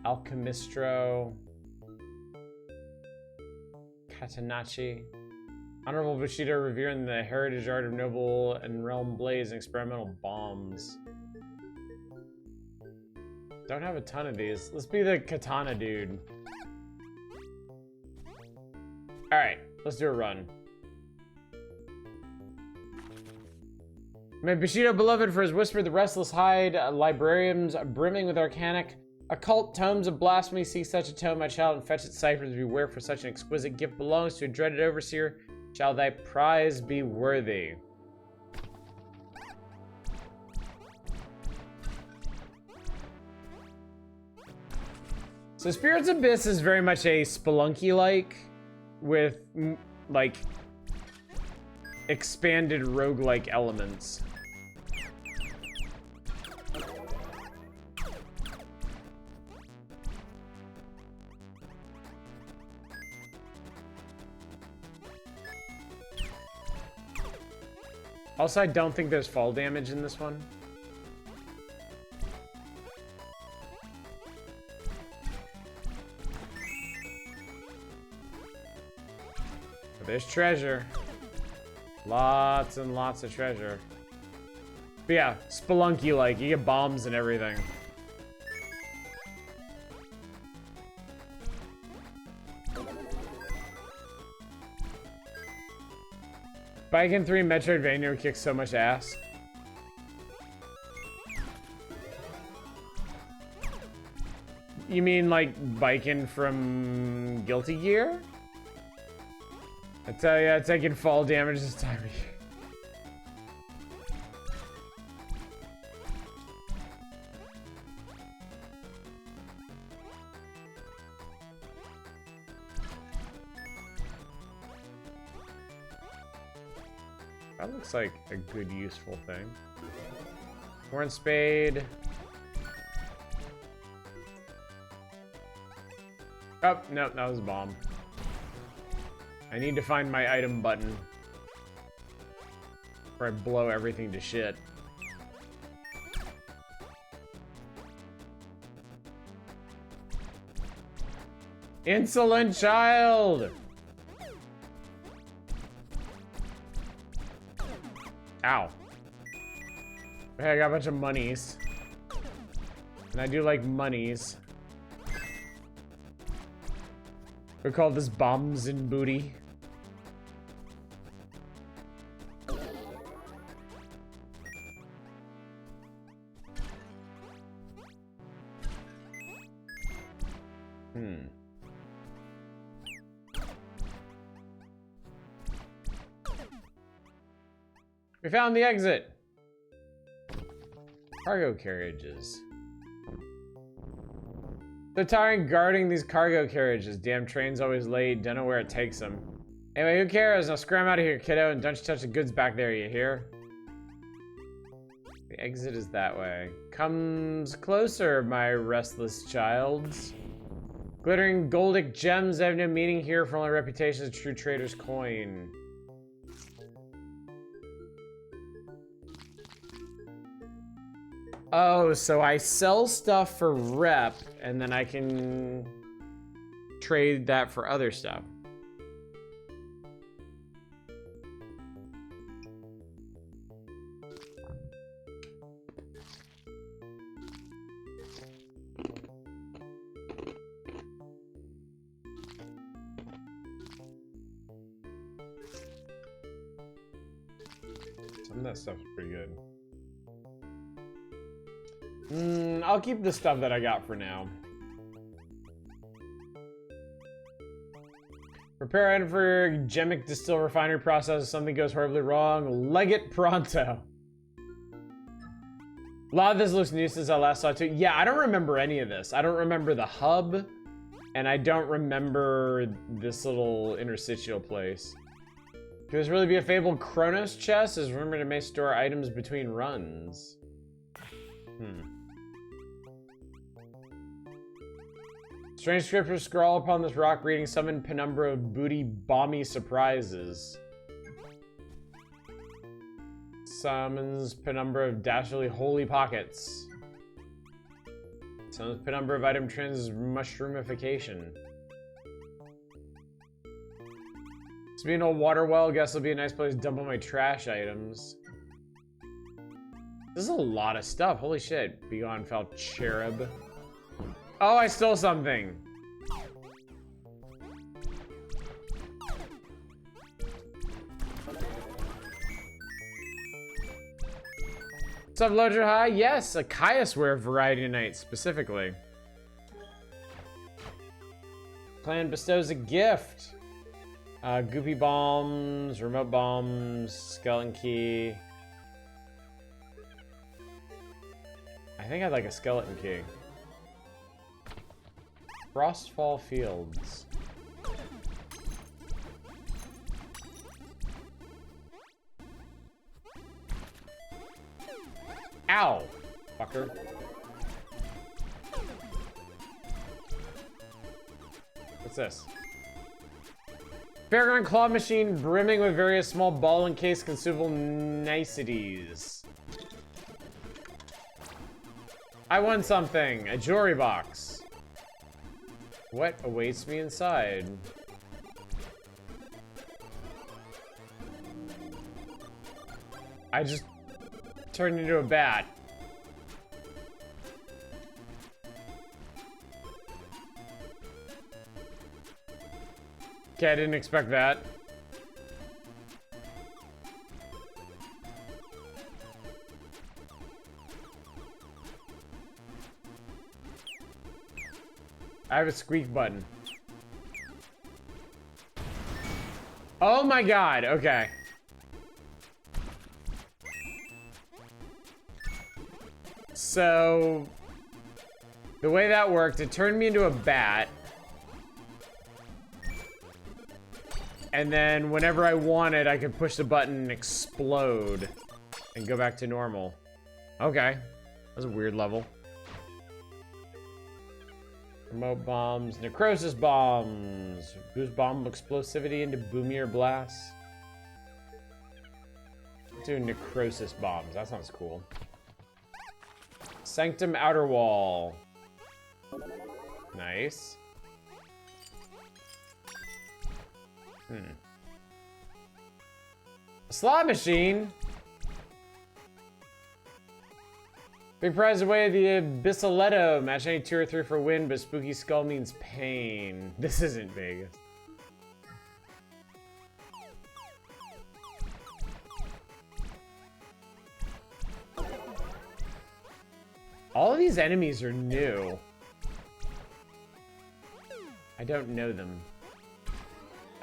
Alchemistro. Katanachi. Honorable Bushido revering the heritage art of noble and realm blaze and experimental bombs. Don't have a ton of these. Let's be the katana dude. Alright, let's do a run. May Bushido beloved for his whisper, the restless hide, librarians brimming with arcanic, occult tomes of blasphemy. Seek such a tome, my child, and fetch its ciphers. Beware, for such an exquisite gift belongs to a dreaded overseer. Shall thy prize be worthy? So Spirit's Abyss is very much a Spelunky-like, with, like, expanded roguelike elements. Also, I don't think there's fall damage in this one. But there's treasure. Lots and lots of treasure. But yeah, Spelunky-like. You get bombs and everything. Biken 3 Metroidvania kicks so much ass. You mean like Biken from Guilty Gear? I tell ya, taking fall damage this time of year. That looks like a good, useful thing. Horn Spade. Oh, no, that was a bomb. I need to find my item button before I blow everything to shit. Insolent child! Ow. Okay, I got a bunch of monies. And I do like monies. We call this bombs and booty. We found the exit. Cargo carriages. They're tiring guarding these cargo carriages. Damn train's always late. Don't know where it takes them. Anyway, who cares? Now scram out of here, kiddo, and don't you touch the goods back there, you hear? The exit is that way. Comes closer, my restless childs. Glittering goldic gems have no meaning here for only reputation as a true trader's coin. Oh, so I sell stuff for rep, and then I can trade that for other stuff. Some of that stuff's pretty good. I'll keep the stuff that I got for now. Repair item for Gemic Distill Refinery process. If something goes horribly wrong, leg it pronto. A lot of this looks new since I last saw it too. Yeah, I don't remember any of this. I don't remember the hub, and I don't remember this little interstitial place. Could this really be a fabled Chronos chest? Is rumored it may store items between runs. Strange scriptures scrawl upon this rock reading summon penumbra of booty bomby surprises. Summons penumbra of dastardly holy pockets. Summons penumbra of item trends mushroomification. This being an old water well, guess it'll be a nice place to dump all my trash items. This is a lot of stuff. Holy shit. Begone, foul cherub. Oh, I stole something. What's up, Loger High? Yes, a Caiysware variety night specifically. Clan bestows a gift. Goopy bombs, remote bombs, skeleton key. I think I'd like a skeleton key. Frostfall Fields. Ow! Fucker. What's this? Fairground claw machine brimming with various small ball and case consumable niceties. I won something! A jewelry box. What awaits me inside? I just turned into a bat. Okay, I didn't expect that. I have a squeak button. Oh my god, okay. So, the way that worked, it turned me into a bat. And then whenever I wanted, I could push the button and explode and go back to normal. Okay, that was a weird level. Remote bombs, necrosis bombs. Boost bomb explosivity into boomier blasts. Do necrosis bombs, that sounds cool. Sanctum outer wall. Nice. A slot machine. Big prize away the Abyssaletto. Match any 2 or 3 for win, but Spooky Skull means pain. This isn't Vegas. All of these enemies are new. I don't know them.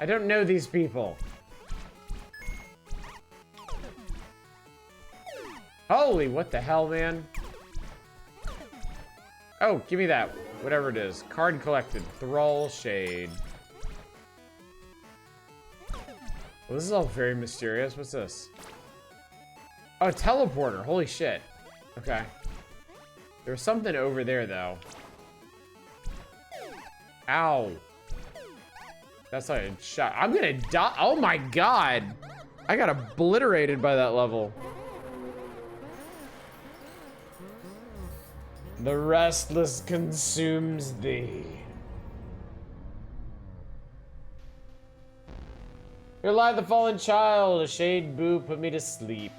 I don't know these people. Holy, what the hell, man? Oh, give me that. Whatever it is. Card collected. Thrall Shade. Well, this is all very mysterious. What's this? Oh, a teleporter. Holy shit. Okay. There's something over there, though. Ow. That's like a shot. I'm gonna die. Oh my god. I got obliterated by that level. The restless consumes thee. Here lie the fallen child. A shade boo put me to sleep.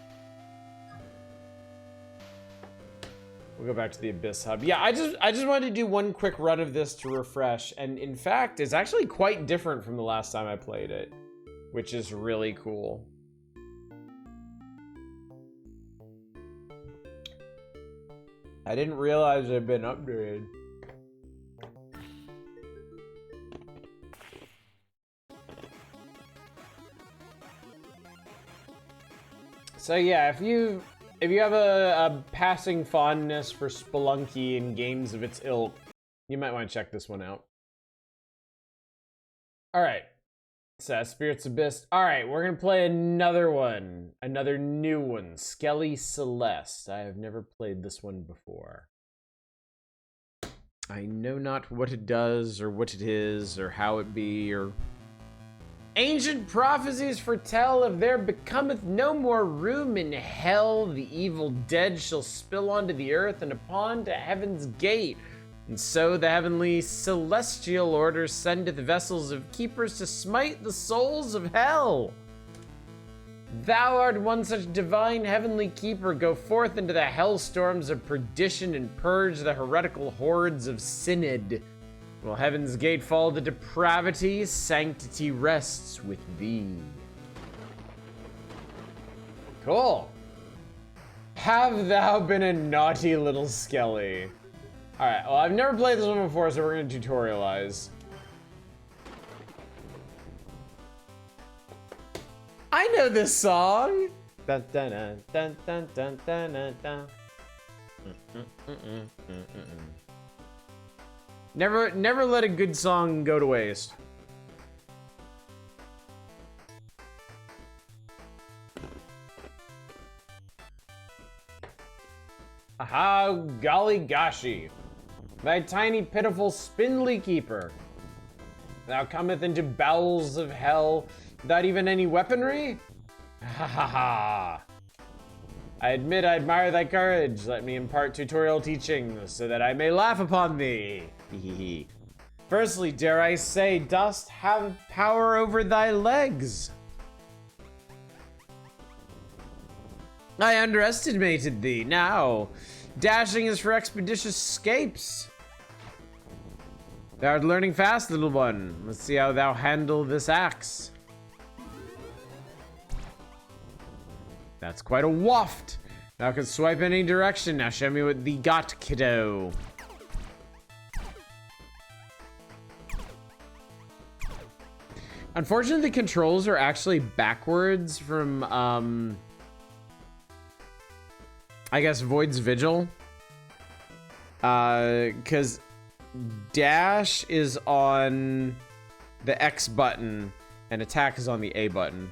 We'll go back to the Abyss Hub. Yeah, I just wanted to do one quick run of this to refresh, and in fact, it's actually quite different from the last time I played it, which is really cool. I didn't realize it had been upgraded. So yeah, if you have a passing fondness for Spelunky and games of its ilk, you might want to check this one out. All right, so Spirits Abyss. All right, we're gonna play another one, another new one, Skelly Celeste. I have never played this one before. I know not what it does, or what it is, or how it be, or... Ancient prophecies foretell if there becometh no more room in hell, the evil dead shall spill onto the earth and upon to heaven's gate. And so the heavenly celestial order sendeth vessels of keepers to smite the souls of hell. Thou art one such divine heavenly keeper. Go forth into the hellstorms of perdition and purge the heretical hordes of synod. Will heaven's gate fall to depravity, sanctity rests with thee. Cool. Have thou been a naughty little Skelly? Alright, well, I've never played this one before, so we're gonna tutorialize. I know this song! Dun, dun, dun, dun, dun, dun, dun, dun. Never let a good song go to waste. Aha, golly goshi. Thy tiny pitiful spindly keeper. Thou cometh into bowels of hell without even any weaponry? Ha ha ha. I admit I admire thy courage. Let me impart tutorial teachings so that I may laugh upon thee. Firstly, dare I say, dost have power over thy legs? I underestimated thee. Now, dashing is for expeditious escapes. Thou art learning fast, little one. Let's see how thou handle this axe. That's quite a waft. Thou can swipe any direction. Now show me what thee got, kiddo. Unfortunately, the controls are actually backwards from, I guess, Void's Vigil. Because dash is on the X button and attack is on the A button.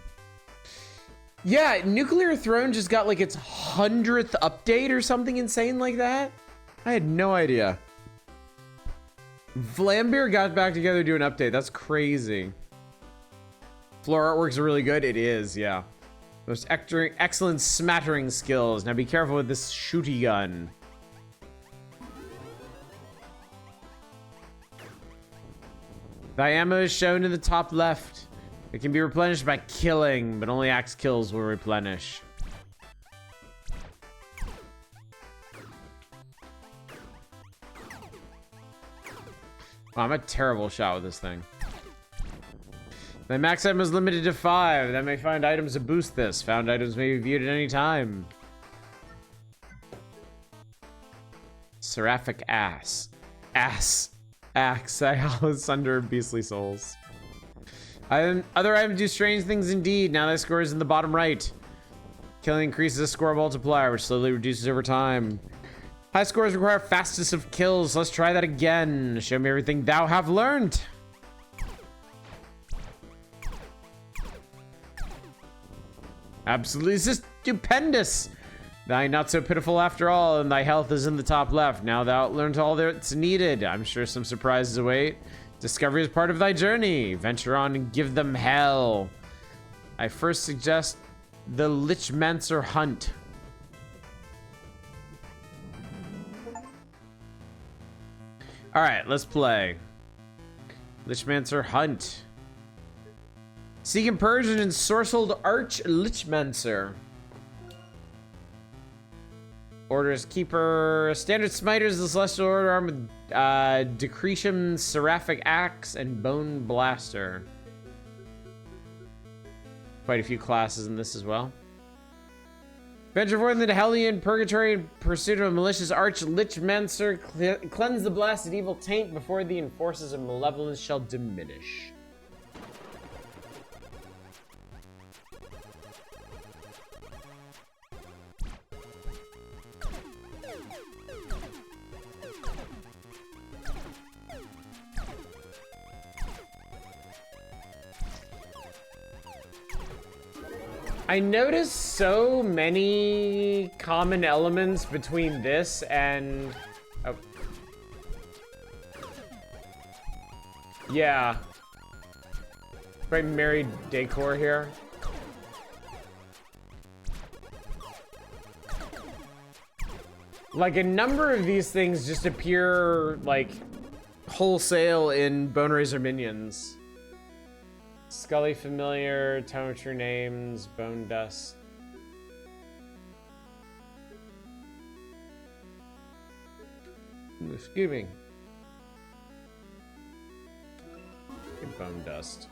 Yeah, Nuclear Throne just got like its 100th update or something insane like that. I had no idea. Vlambeer got back together to do an update. That's crazy. Floor artworks are really good. It is, yeah. Most excellent smattering skills. Now be careful with this shooty gun. Thy ammo is shown in the top left. It can be replenished by killing, but only axe kills will replenish. Wow, I'm a terrible shot with this thing. The max item is limited to 5. That may find items to boost this. Found items may be viewed at any time. Seraphic ass. Axe. Asunder beastly souls. Other items do strange things indeed. Now that score is in the bottom right. Killing increases the score multiplier, which slowly reduces over time. High scores require fastest of kills. Let's try that again. Show me everything thou have learned. Absolutely stupendous. Thy not so pitiful after all, and thy health is in the top left. Now thou learned all that's needed. I'm sure some surprises await. Discovery is part of thy journey. Venture on and give them hell. I first suggest the Lichmancer hunt. All right, let's play. Lichmancer hunt. Seek and purge an ensorcelled arch Lichmancer. Orders keeper. Standard smiters of the Celestial Order armed with Decretium, Seraphic Axe, and Bone Blaster. Quite a few classes in this as well. Venture forth into Hellion Purgatory in pursuit of a malicious arch Lichmancer. Cleanse the blasted evil taint before the enforces of malevolence shall diminish. I noticed so many common elements between this and... Oh. Yeah. Very married decor here. Like, a number of these things just appear, like, wholesale in Bone Razor Minions. Scully familiar, Tome of True Names, Bone Dust. Excuse me. Bone Dust.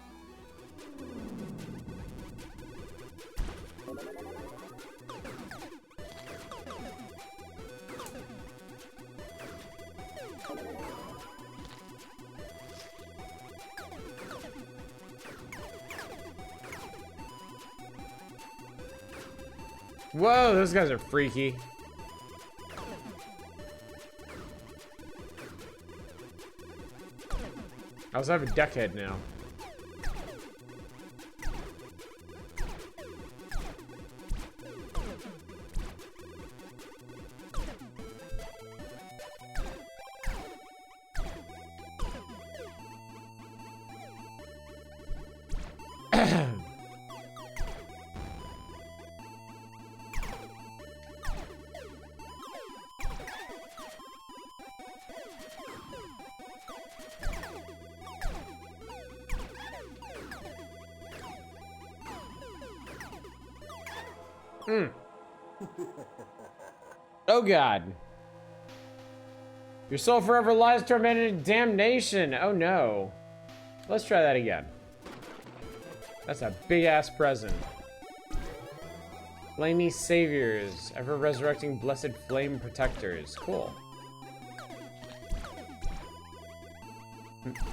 Whoa, those guys are freaky. I also have a deckhead now. Oh god. Your soul forever lies tormented in damnation. Oh no. Let's try that again. That's a big ass present. Flamey saviors, ever resurrecting blessed flame protectors. Cool.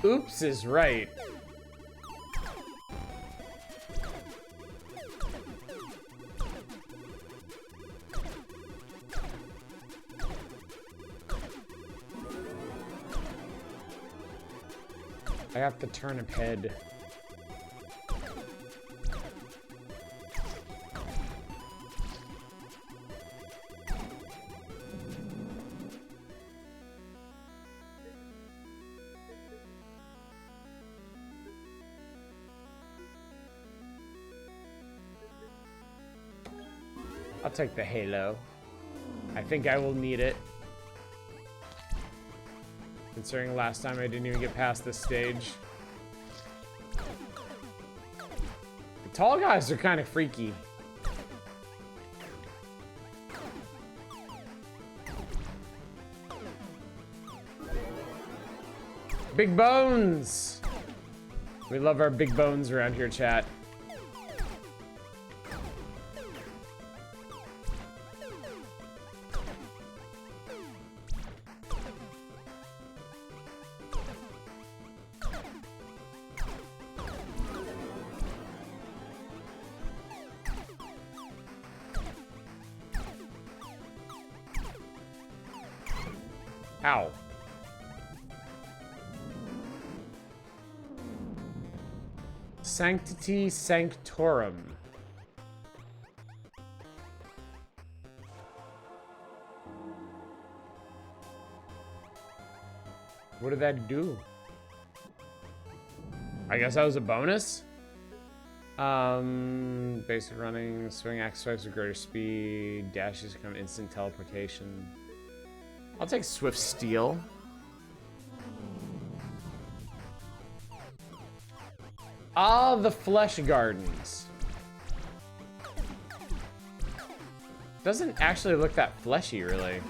Oops is right. I got the turnip head. I'll take the halo. I think I will need it. Considering last time I didn't even get past this stage. The tall guys are kind of freaky. Big bones! We love our big bones around here, chat. Ow. Sanctity Sanctorum. What did that do? I guess that was a bonus? Basic running, swing axe swipes with greater speed, dashes become instant teleportation. I'll take Swift Steel. Ah, the Flesh Gardens. Doesn't actually look that fleshy, really.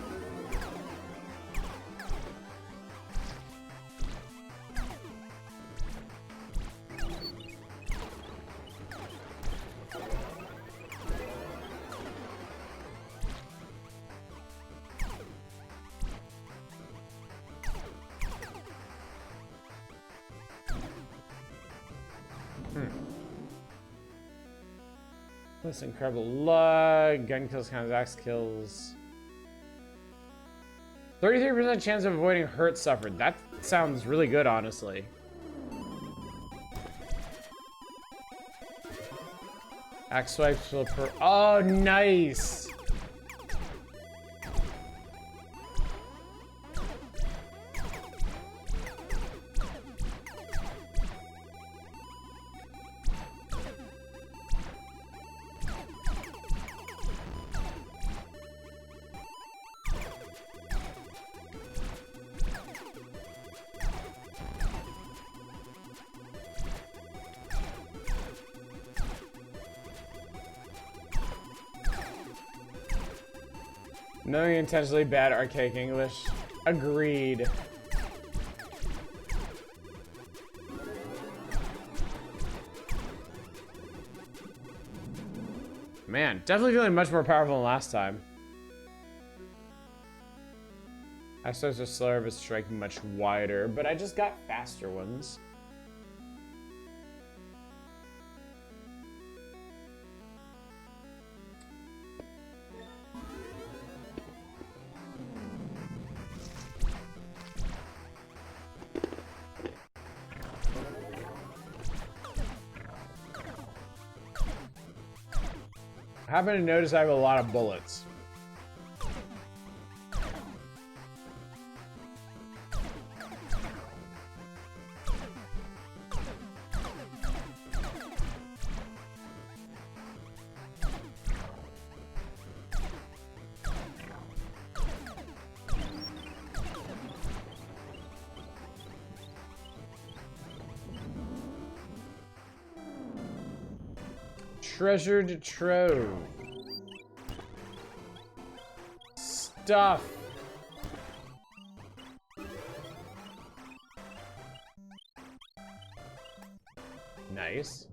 This incredible luck. Gun kills count as axe kills. 33% chance of avoiding hurt suffered. That sounds really good, honestly. Axe swipes will per. Oh, nice! Knowing intentionally bad archaic English. Agreed. Man, definitely feeling much more powerful than last time. Axes are slower but strike much wider, but I just got faster ones. I happen to notice I have a lot of bullets. Treasured trove. stuff. Nice.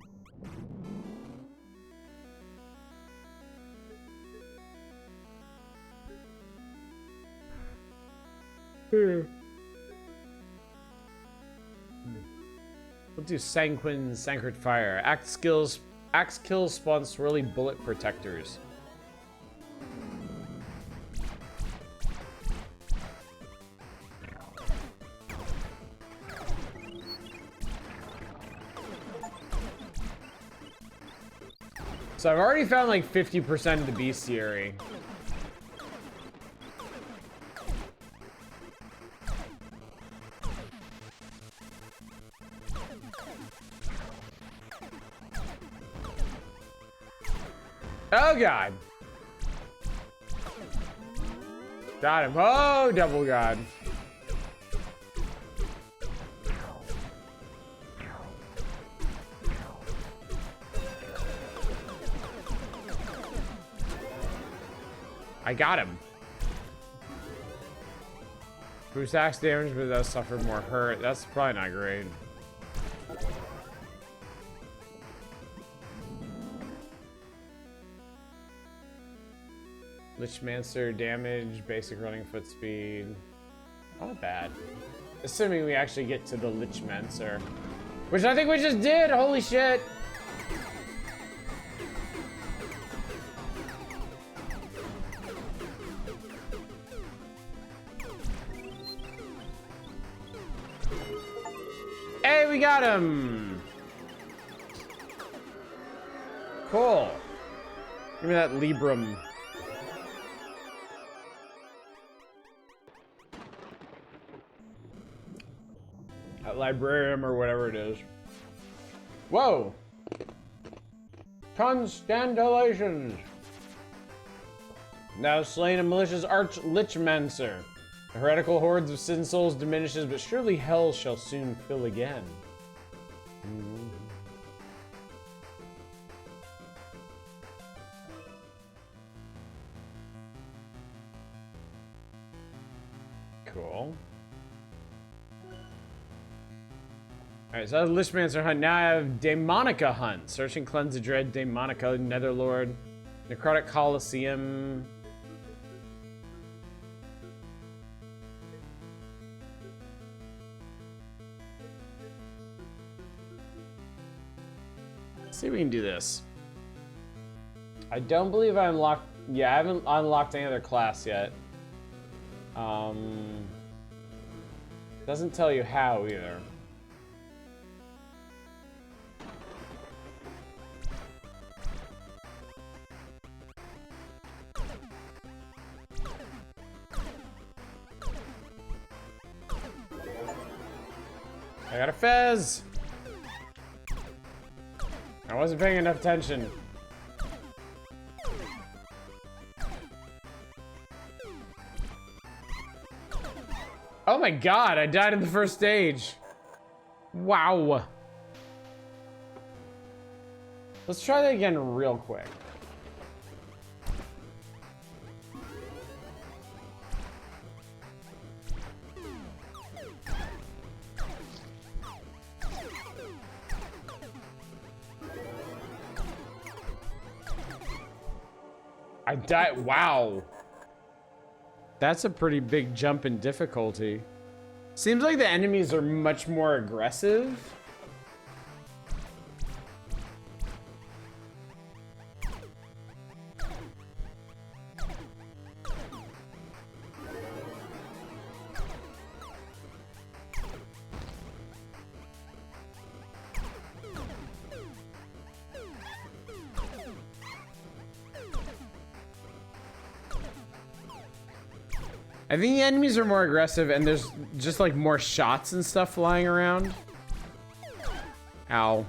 We'll do Sanguine Sacred Fire. Axe kills spawn swirly bullet protectors. So I've already found like 50% of the bestiary. Oh god. Got him. Oh, double god. I got him. Boost axe damage, but does suffer more hurt. That's probably not great. Lichmancer damage, basic running foot speed. Not bad. Assuming we actually get to the Lichmancer. Which I think we just did! Holy shit! Hey, we got him! Cool. Give me that Librum. That Librarium or whatever it is. Whoa! Constellations! Now slain a malicious arch Lichmancer. The heretical hordes of sin souls diminishes, but surely hell shall soon fill again. Cool. Alright, so that's Lichmancer Hunt. Now I have Daemonica Hunt. Search and cleanse the dread Daemonica, Netherlord, Necrotic Coliseum. Let's see if we can do this. I don't believe I unlocked... Yeah, I haven't unlocked any other class yet. Doesn't tell you how either. I got a fez! I wasn't paying enough attention. Oh my god, I died in the first stage. Wow. Let's try that again real quick. I died. Wow. That's a pretty big jump in difficulty. Seems like the enemies are much more aggressive. I think the enemies are more aggressive and there's just like more shots and stuff flying around. Ow.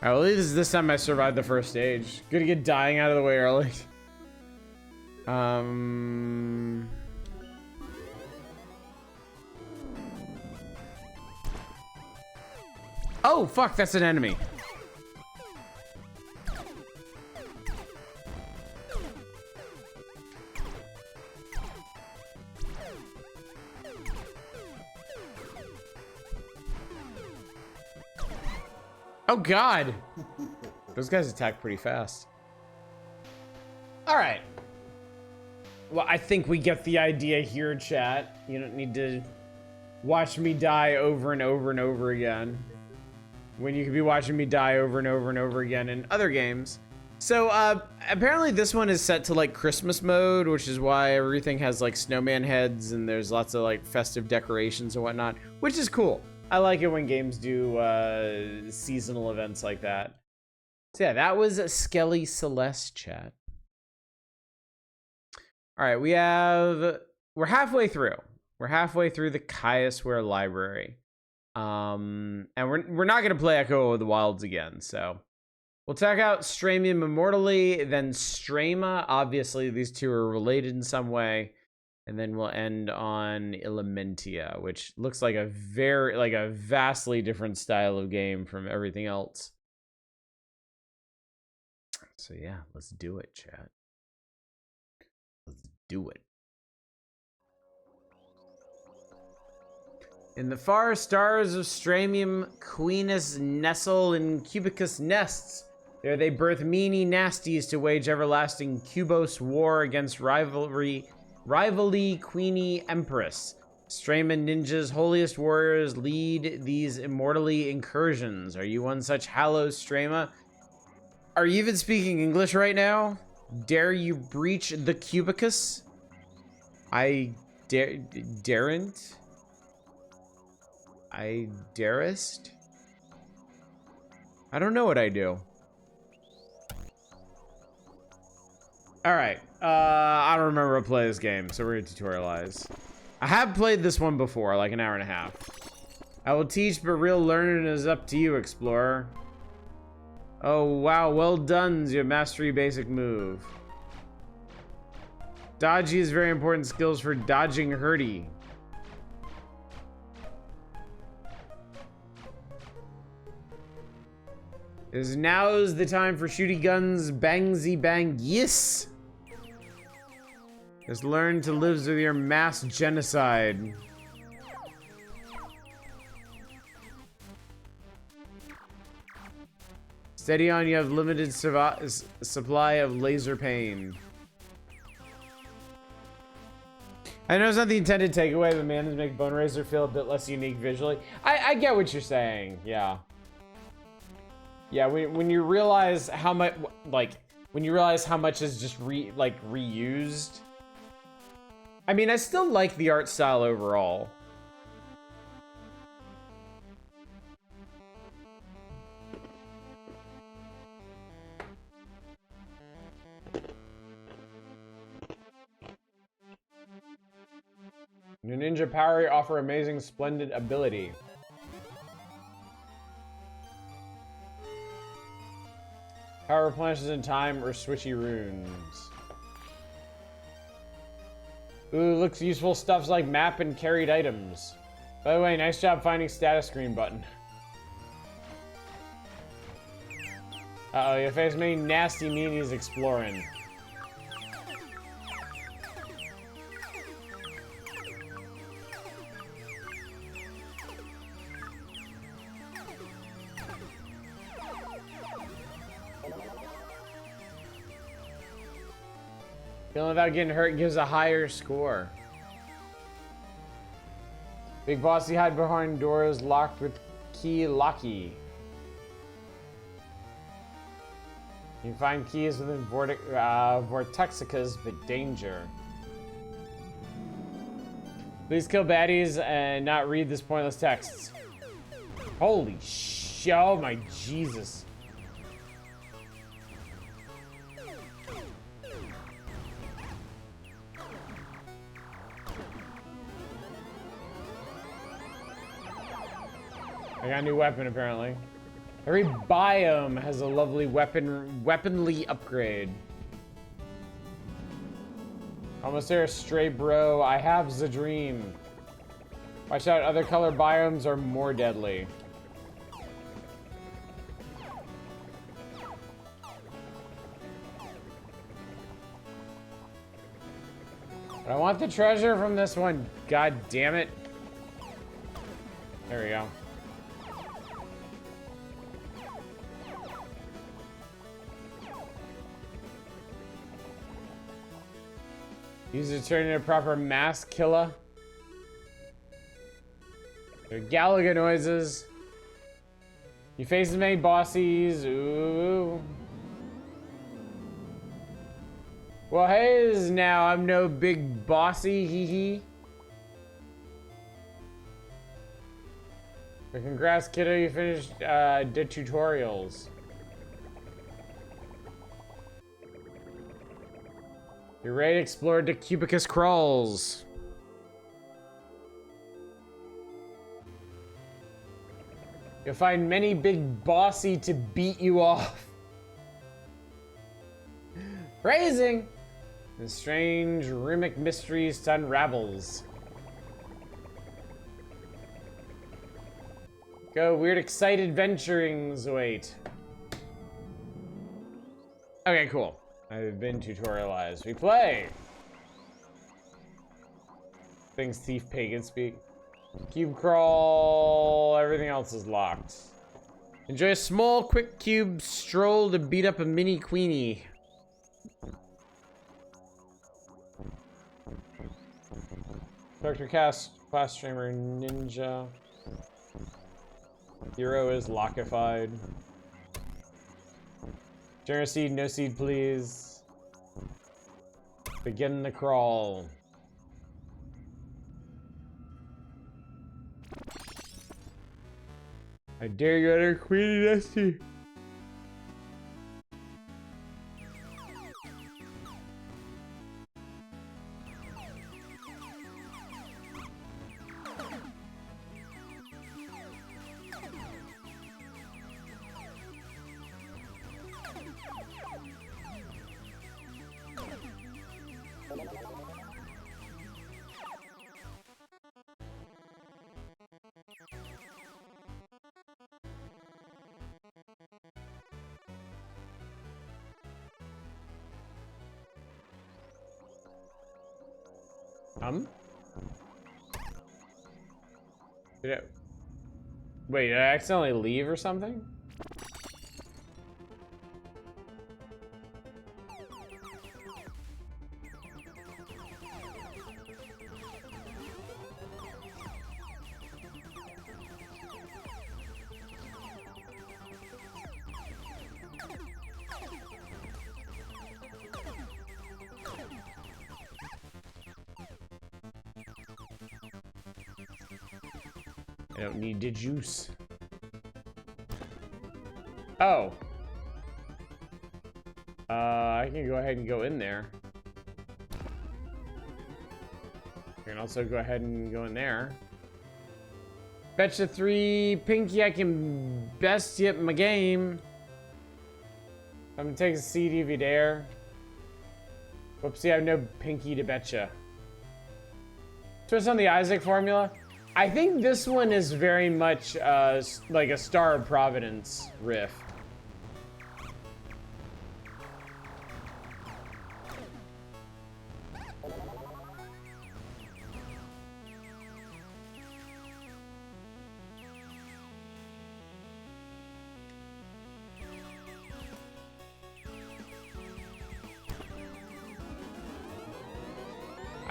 Alright, well, at least this time I survived the first stage. Good to get dying out of the way early. Oh, fuck, that's an enemy. Oh, God. Those guys attack pretty fast. All right. Well, I think we get the idea here, chat. You don't need to watch me die over and over and over again when you could be watching me die over and over and over again in other games. So apparently this one is set to like Christmas mode, which is why everything has like snowman heads and there's lots of like festive decorations and whatnot, which is cool. I like it when games do seasonal events like that. So yeah, that was Skelly Celeste, chat. All right, we're halfway through. We're halfway through the Caiysware library. And we're not gonna play Echo of the Wilds again, so we'll check out Straima Immortally, then Straima. Obviously, these two are related in some way. And then we'll end on Elementia, which looks like a vastly different style of game from everything else. So yeah, let's do it, chat. Let's do it. In the far stars of Stramium, Queenus nestle in cubicus nests. There they birth meany nasties to wage everlasting Cubos war against rivalry Queenie Empress. Straima ninjas, holiest warriors, lead these immortally incursions. Are you one such hallowed Straima? Are you even speaking English right now? Dare you breach the cubicus? I daren't. I darest? I don't know what I do. Alright, I don't remember how to play this game, so we're gonna tutorialize. I have played this one before, like an hour and a half. I will teach, but real learning is up to you, explorer. Oh, wow, well done, your mastery basic move. Dodgy is very important skills for dodging hurdy. Now's the time for shooty guns, bangsy bang, yes! Just learn to live with your mass genocide. Steady on, you have limited supply of laser pain. I know it's not the intended takeaway, but man, does make Bone Razor feel a bit less unique visually. I get what you're saying, yeah. Yeah, when you realize how much, is just reused. I mean, I still like the art style overall. Your ninja power offer amazing, splendid ability. Power replenishes in time or switchy runes. Ooh, looks useful stuffs like map and carried items. By the way, nice job finding status screen button. Uh-oh, you face many nasty meanies exploring. Feeling without getting hurt gives a higher score. Big bossy hide behind doors locked with key locky. You can find keys within vortexicas, but danger. Please kill baddies and not read this pointless text. Holy shit, oh my Jesus. I got a new weapon, apparently. Every biome has a lovely weaponly upgrade. Almost there, stray bro. I have the dream. Watch out, other color biomes are more deadly. I want the treasure from this one. God damn it. There we go. Use it to turn into a proper mass killer. There are Galaga noises. You face as many bossies. Ooh. Well, hey, now I'm no big bossy, hee hee. But congrats, kiddo, you finished the tutorials. You're ready to explore the Cubicus crawls. You'll find many big bossy to beat you off. Phrasing! And strange rhythmic mysteries to unravels. Go, weird excited venturings await. Okay, cool. I've been tutorialized. We play! Things thief pagan speak. Cube crawl, everything else is locked. Enjoy a small, quick cube stroll to beat up a mini queenie. Character cast, class streamer, ninja. Hero is lockified. Generous seed, no seed, please. Begin the crawl. I dare you enter Queenie Nesty. Wait, did I accidentally leave or something? I don't need the juice. Oh. I can go ahead and go in there. I can also go ahead and go in there. Betcha 3 Pinky, I can best yet my game. I'm gonna take a seat if you dare. Whoopsie, I have no Pinky to betcha. Twist on the Isaac formula. I think this one is very much like a Star of Providence riff.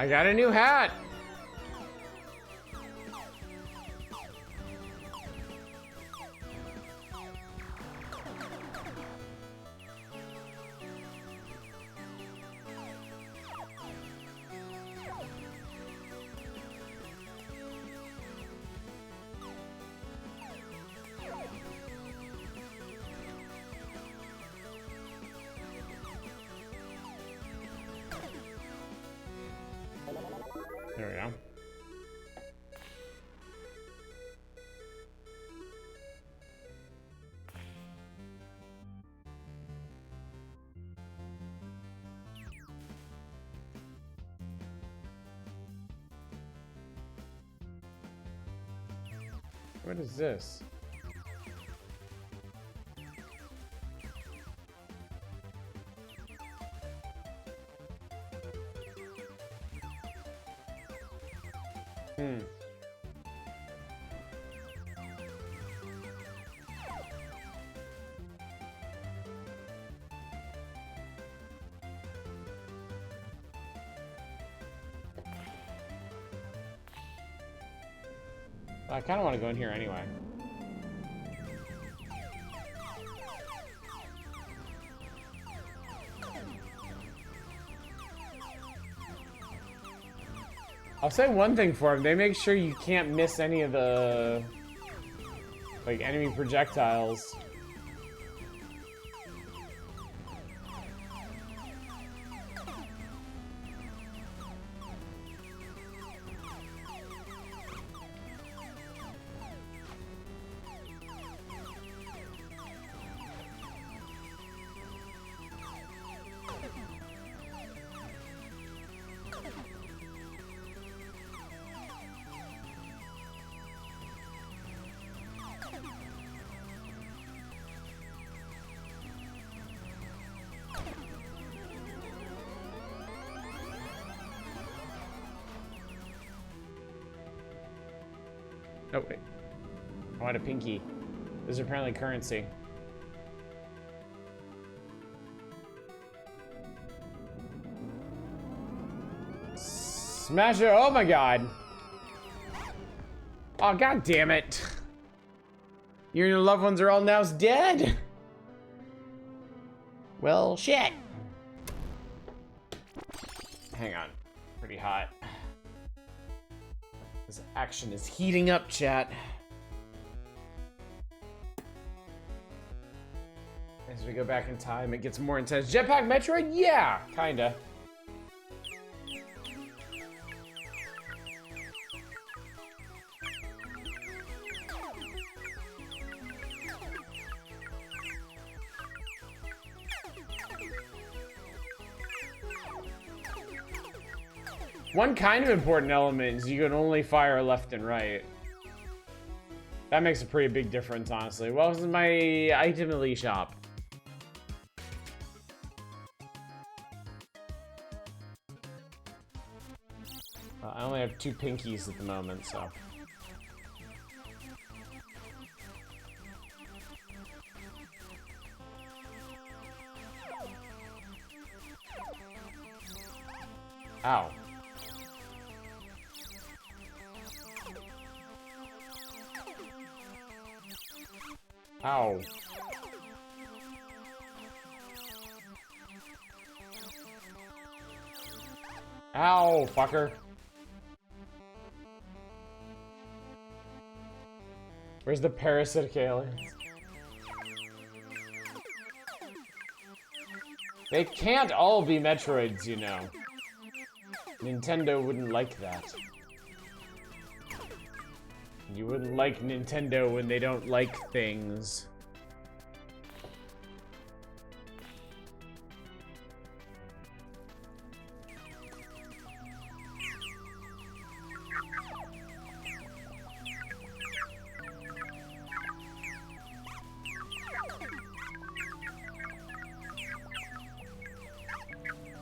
I got a new hat! There we go. What is this? Hmm. I kind of want to go in here anyway. I'll say one thing for them. They make sure you can't miss any of the, like, enemy projectiles. Oh, wait. I want a pinky. This is apparently currency. Smash it! Oh my god! Oh, god damn it! You and your loved ones are all now dead! Well, shit! Hang on. Pretty hot. This action is heating up, chat. As we go back in time, it gets more intense. Jetpack Metroid? Yeah, kinda. One kind of important element is you can only fire left and right. That makes a pretty big difference, honestly. What was my item elite shop? Well, I only have 2 pinkies at the moment, so. Ow. Ow. Ow, fucker. Where's the parasitic aliens? They can't all be Metroids, you know. Nintendo wouldn't like that. You wouldn't like Nintendo when they don't like things.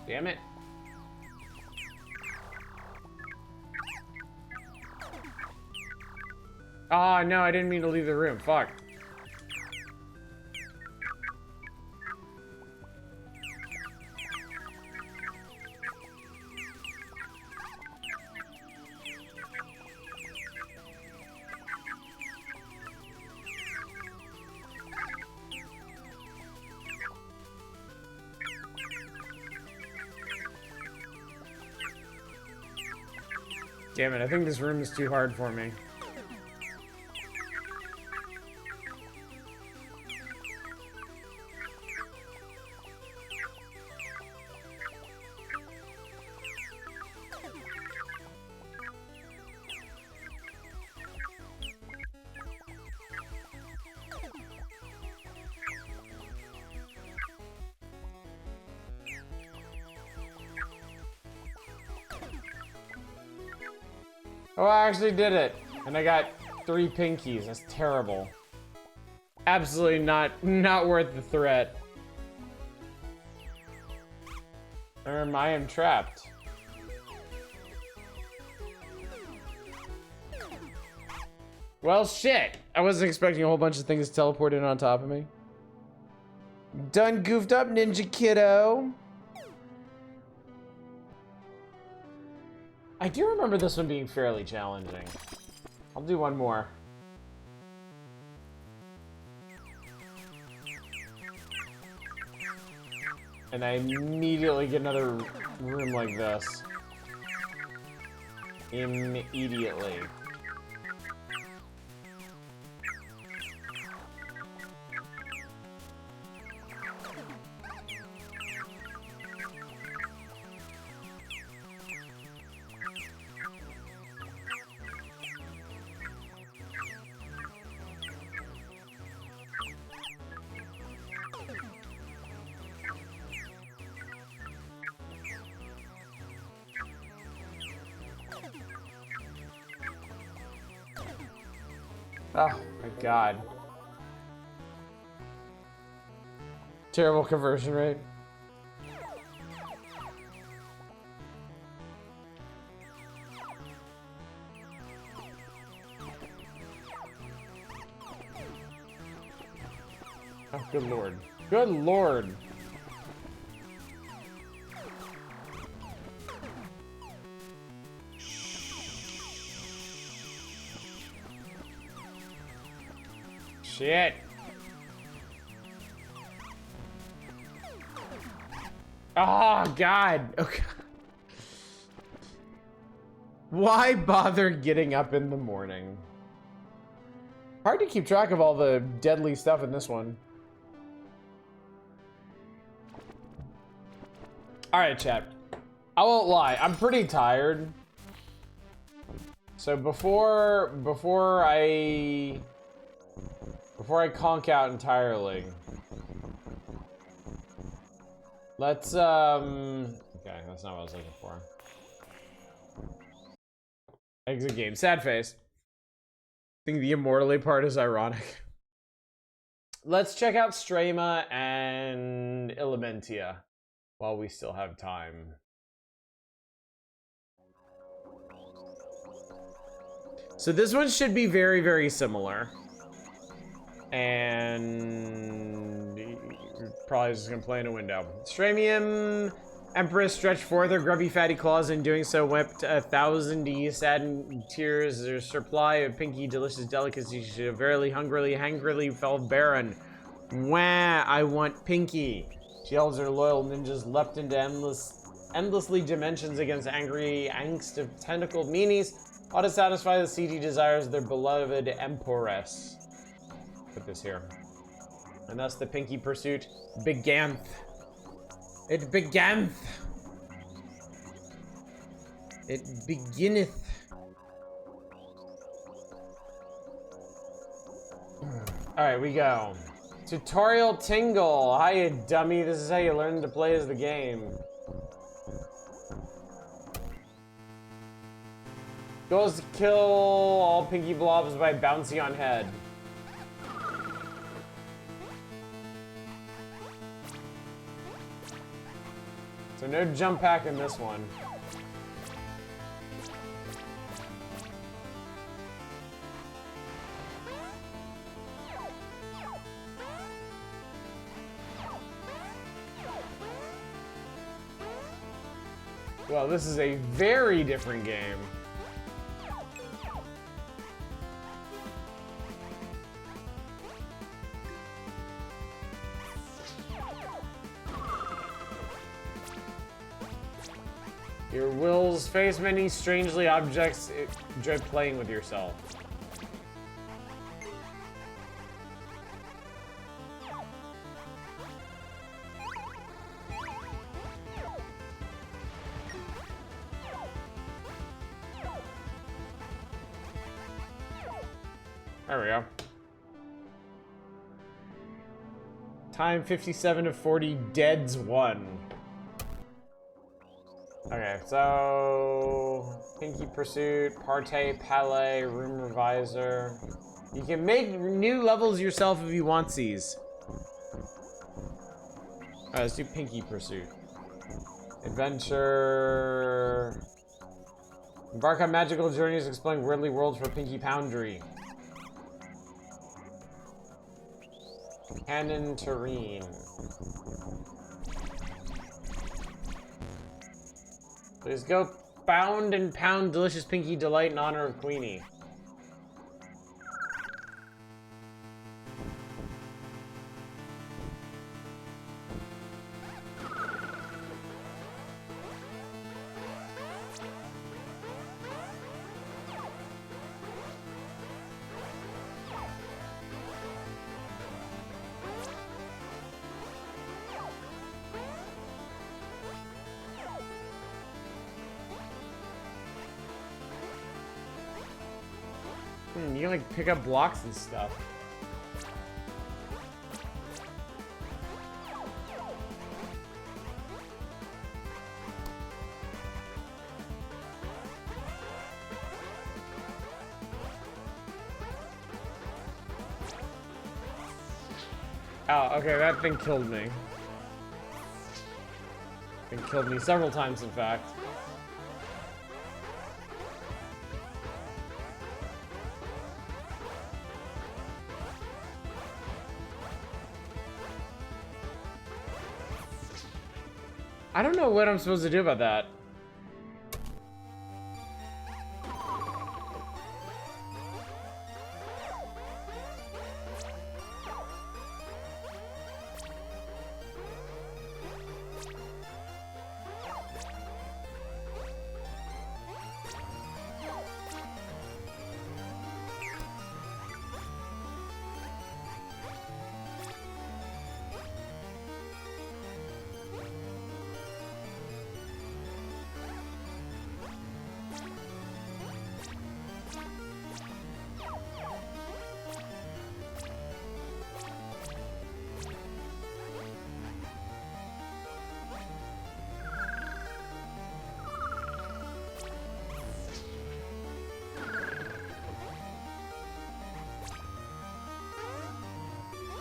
Damn it. Oh, no, I didn't mean to leave the room. Fuck. Damn it, I think this room is too hard for me. Oh, I actually did it. And I got 3 pinkies. That's terrible. Absolutely not worth the threat. I am trapped. Well, shit. I wasn't expecting a whole bunch of things to teleport in on top of me. Done goofed up, Ninja Kiddo. I do remember this one being fairly challenging. I'll do one more. And I immediately get another room like this. Immediately. Oh my god. Terrible conversion rate. Oh, good lord. Good lord. Shit. Oh, God. Okay. Why bother getting up in the morning? Hard to keep track of all the deadly stuff in this one. All right, chat. I won't lie. I'm pretty tired. So before I conk out entirely, let's okay, that's not what I was looking for. Exit game. Sad face. I think the immortally part is ironic. Let's check out Straima and Elementia while we still have time. So this one should be very, very similar. And you're probably just gonna play in a window. Stramium Empress stretched forth her grubby fatty claws, and doing so wept 1,000 saddened tears. Their supply of pinky delicious delicacies she verily hungrily fell barren. Wah, I want pinky. She held her loyal ninjas leapt into endlessly dimensions against angry angst of tentacled meanies, all to satisfy the seedy desires of their beloved empress. Put this here. And thus the pinky pursuit beganth. It beganth. It beginneth. Alright, we go. Tutorial Tingle. Hi, you dummy. This is how you learn to play as the game. Goal is to kill all pinky blobs by bouncing on head. So no jump pack in this one. Well, this is a very different game. Your wills face many strangely objects. Enjoy playing with yourself. There we go. Time 57 of 40, deads 1. Okay, so Pinky Pursuit, Partay, Palais, Room Reviser. You can make new levels yourself if you want these. Alright, let's do Pinky Pursuit. Adventure. Embark on magical journeys exploring worldly worlds for Pinky Poundry. Cannon Terrine. Please go bound and pound delicious Pinky Delight in honor of Queenie. You can like pick up blocks and stuff. Oh, okay, that thing killed me. It killed me several times, in fact. I don't know what I'm supposed to do about that.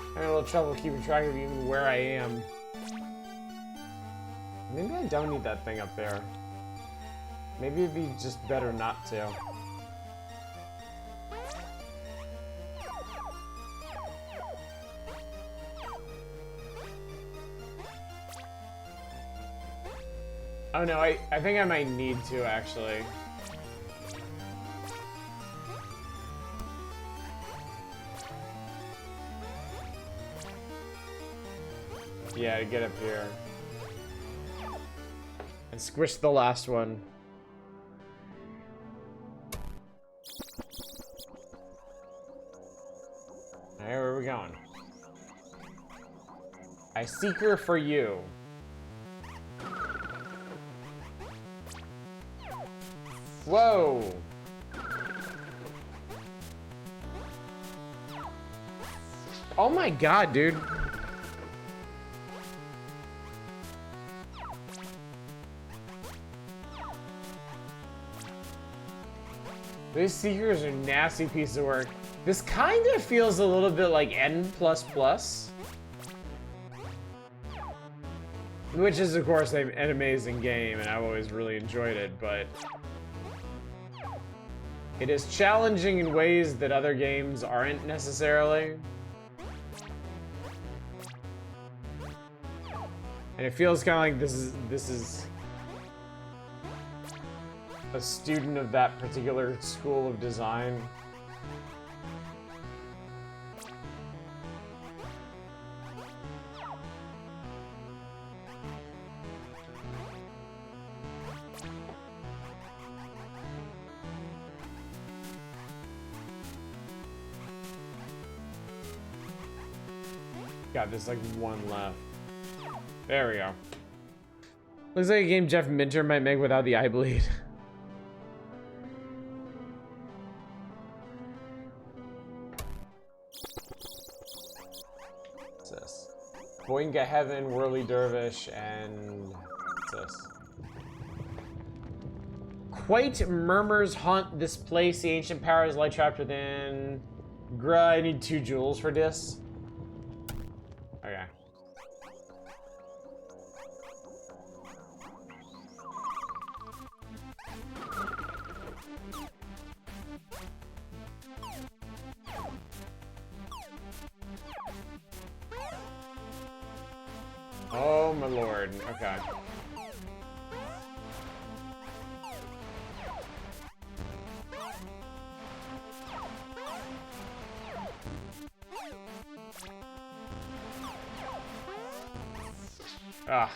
I'm having a little trouble keeping track of even where I am. Maybe I don't need that thing up there. Maybe it'd be just better not to. Oh no, I think I might need to actually. Yeah, to get up here. And squish the last one. Alright, where are we going? I seek her for you. Whoa! Oh my god, dude. These Seekers are a nasty piece of work. This kind of feels a little bit like N++. Which is, of course, an amazing game, and I've always really enjoyed it, but... it is challenging in ways that other games aren't necessarily. And it feels kind of like this is a student of that particular school of design. God, there's like one left. There we go. Looks like a game Jeff Minter might make without the eye bleed. What's this? Boinga Heaven, Whirly Dervish, and what's this? Quite murmurs haunt this place. The ancient powers lie trapped within. Gruh, I need 2 jewels for this. Okay. garden. Okay. Ah.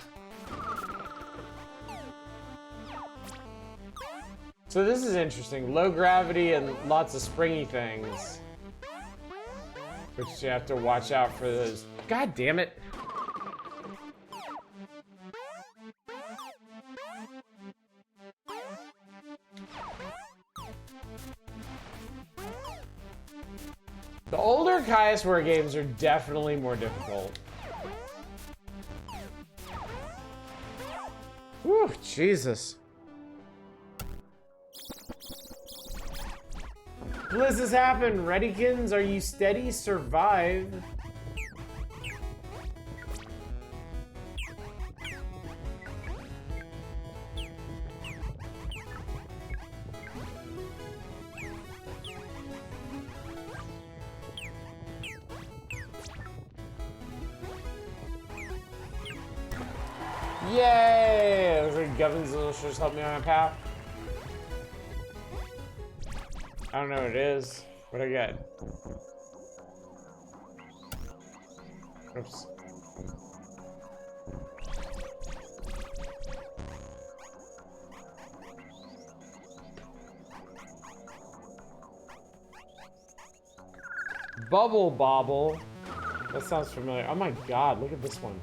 So this is interesting. Low gravity and lots of springy things. But you have to watch out for those. God damn it. The older Caiysware games are definitely more difficult. Whew, Jesus. Bliss has happened. Readykins, are you steady? Survive. Yay! Looks like Govern's little just helped me on my path. I don't know what it is. What I get? Oops. Bubble Bobble. That sounds familiar. Oh my god, look at this one.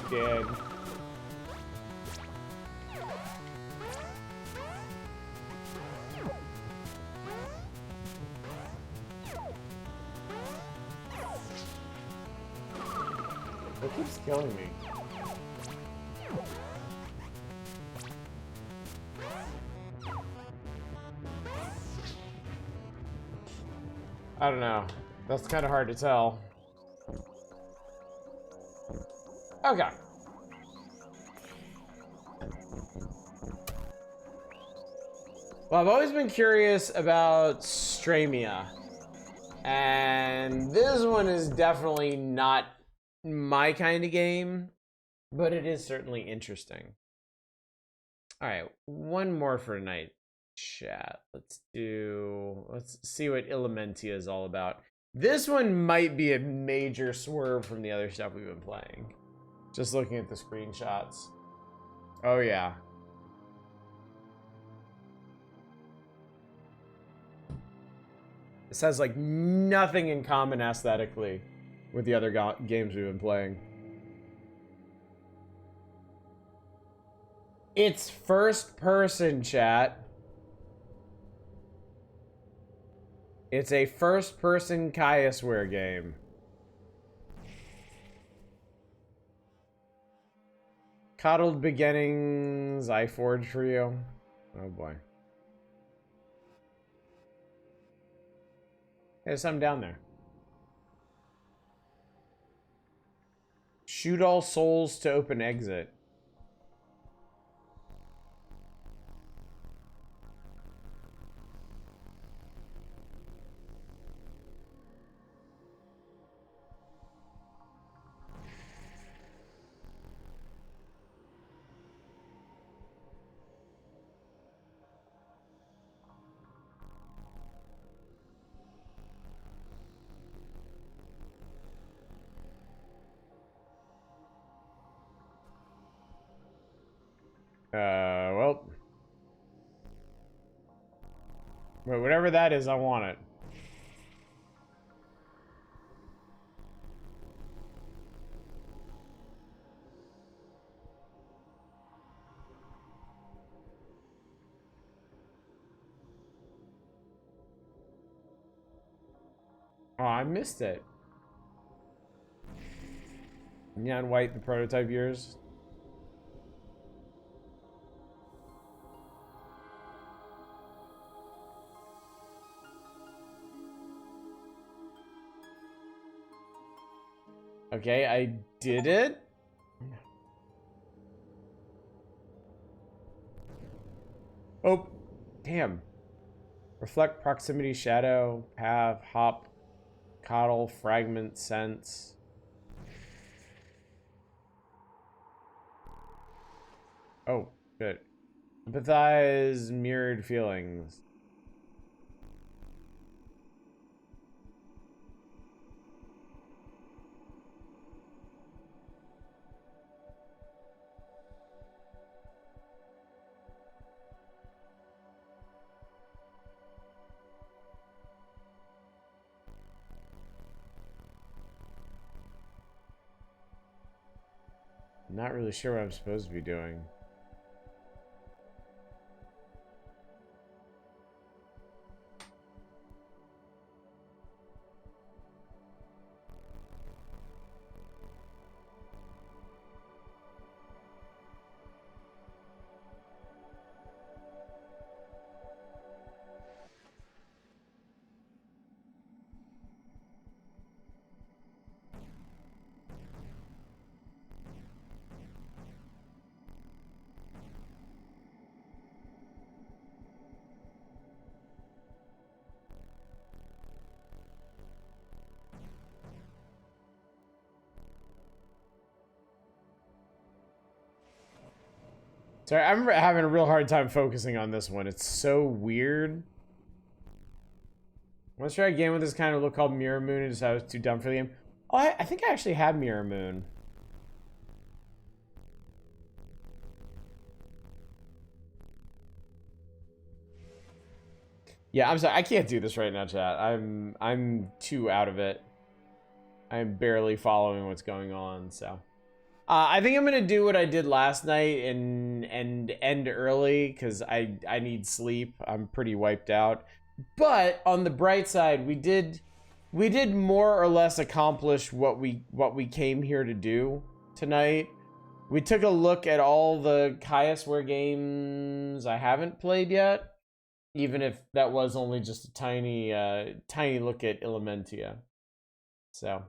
Dead. It keeps killing me. I don't know. That's kind of hard to tell. Okay. Well, I've always been curious about Straima. And this one is definitely not my kind of game, but it is certainly interesting. All right, one more for tonight, chat. Let's see what Elementia is all about. This one might be a major swerve from the other stuff we've been playing. Just looking at the screenshots. Oh yeah. This has like nothing in common aesthetically with the other games we've been playing. It's first person, chat. It's a first person Caiysware game. Coddled Beginnings, I Forge for you. Oh boy. There's something down there. Shoot all souls to open exit. Well. But whatever that is, I want it. Oh, I missed it. Neon white, the prototype years. Okay, I did it. Oh, damn. Reflect, proximity, shadow, path, hop, Coddle, Fragment, Sense. Oh, good. Empathize, Mirrored Feelings. I'm not really sure what I'm supposed to be doing. Sorry, I'm having a real hard time focusing on this one. It's so weird. Once try a game with this kind of look called Mirror Moon and decided I was too dumb for the game. Oh, I think I actually have Mirror Moon. Yeah, I'm sorry. I can't do this right now, chat. I'm too out of it. I'm barely following what's going on, so. I think I'm gonna do what I did last night and end early because I need sleep. I'm pretty wiped out. But on the bright side, we did more or less accomplish what we came here to do tonight. We took a look at all the Caiysware games I haven't played yet, even if that was only just a tiny look at Elementia. So.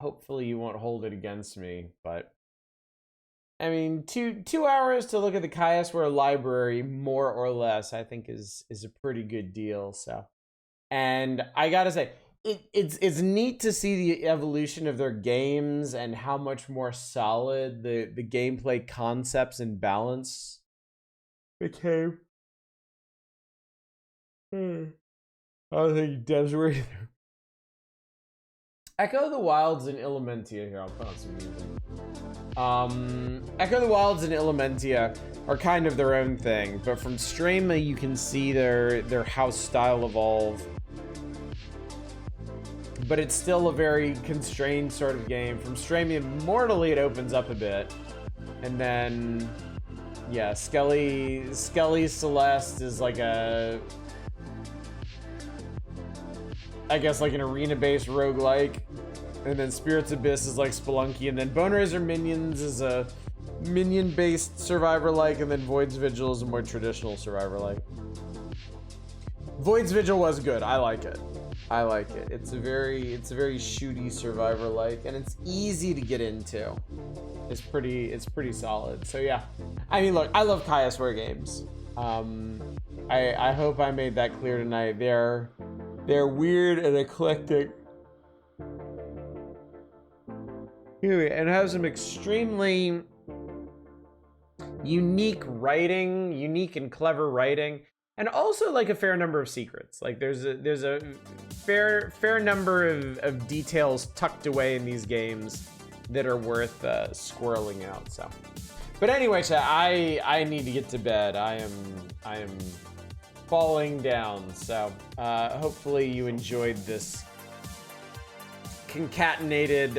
Hopefully you won't hold it against me, but I mean, two hours to look at the Caiysware library, more or less, I think is a pretty good deal. So, and I gotta say, it's neat to see the evolution of their games and how much more solid the gameplay concepts and balance became. I don't think devs were either. Echo the Wilds and Elementia. Here, I'll put on some music. Echo the Wilds and Elementia are kind of their own thing, but from Straima you can see their house style evolve. But it's still a very constrained sort of game. From Straima Immortally it opens up a bit. And then yeah, Skelly Celeste is like a, I guess like an arena-based roguelike, and then Spirits Abyss is like Spelunky, and then Bone Razor Minions is a minion-based survivor-like, and then Void's Vigil is a more traditional survivor-like. Void's Vigil was good. I like it. It's a very shooty survivor-like, and it's easy to get into. It's pretty solid. So yeah, I mean, look, I love Caiysware games. I hope I made that clear tonight. They're weird and eclectic. And have some extremely unique and clever writing, and also like a fair number of secrets. Like there's a fair number of details tucked away in these games that are worth squirreling out. So, but anyway, chat, I need to get to bed. I am falling down. So hopefully you enjoyed this concatenated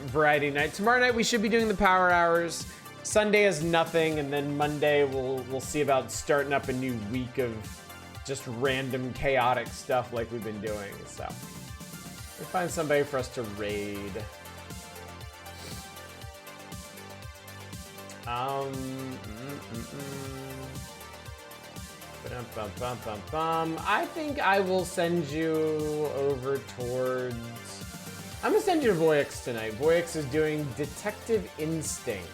variety night. Tomorrow night we should be doing the power hours. Sunday is nothing, and then Monday we'll see about starting up a new week of just random chaotic stuff like we've been doing. So we'll find somebody for us to raid. I think I will send you over towards... I'm gonna send you to Voyix tonight. Voyix is doing Detective Instinct,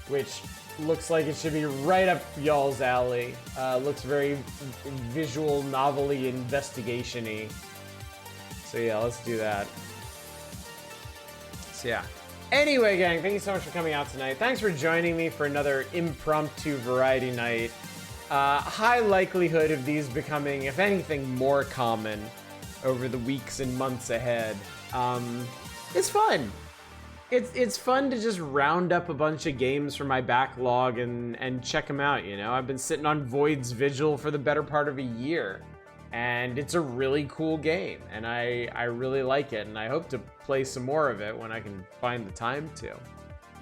which looks like it should be right up y'all's alley. Looks very visual, novel-y, investigation-y. So yeah, let's do that. So yeah. Anyway, gang, thank you so much for coming out tonight. Thanks for joining me for another impromptu variety night. High likelihood of these becoming, if anything, more common over the weeks and months ahead. It's fun. It's fun to just round up a bunch of games from my backlog and check them out, you know? I've been sitting on Void's Vigil for the better part of a year, and it's a really cool game, and I really like it, and I hope to play some more of it when I can find the time to.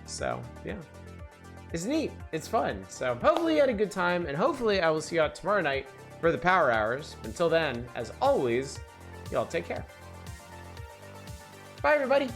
So, yeah. It's neat. It's fun. So, hopefully you had a good time, and hopefully I will see you out tomorrow night for the Power Hours. Until then, as always, y'all take care. Bye, everybody.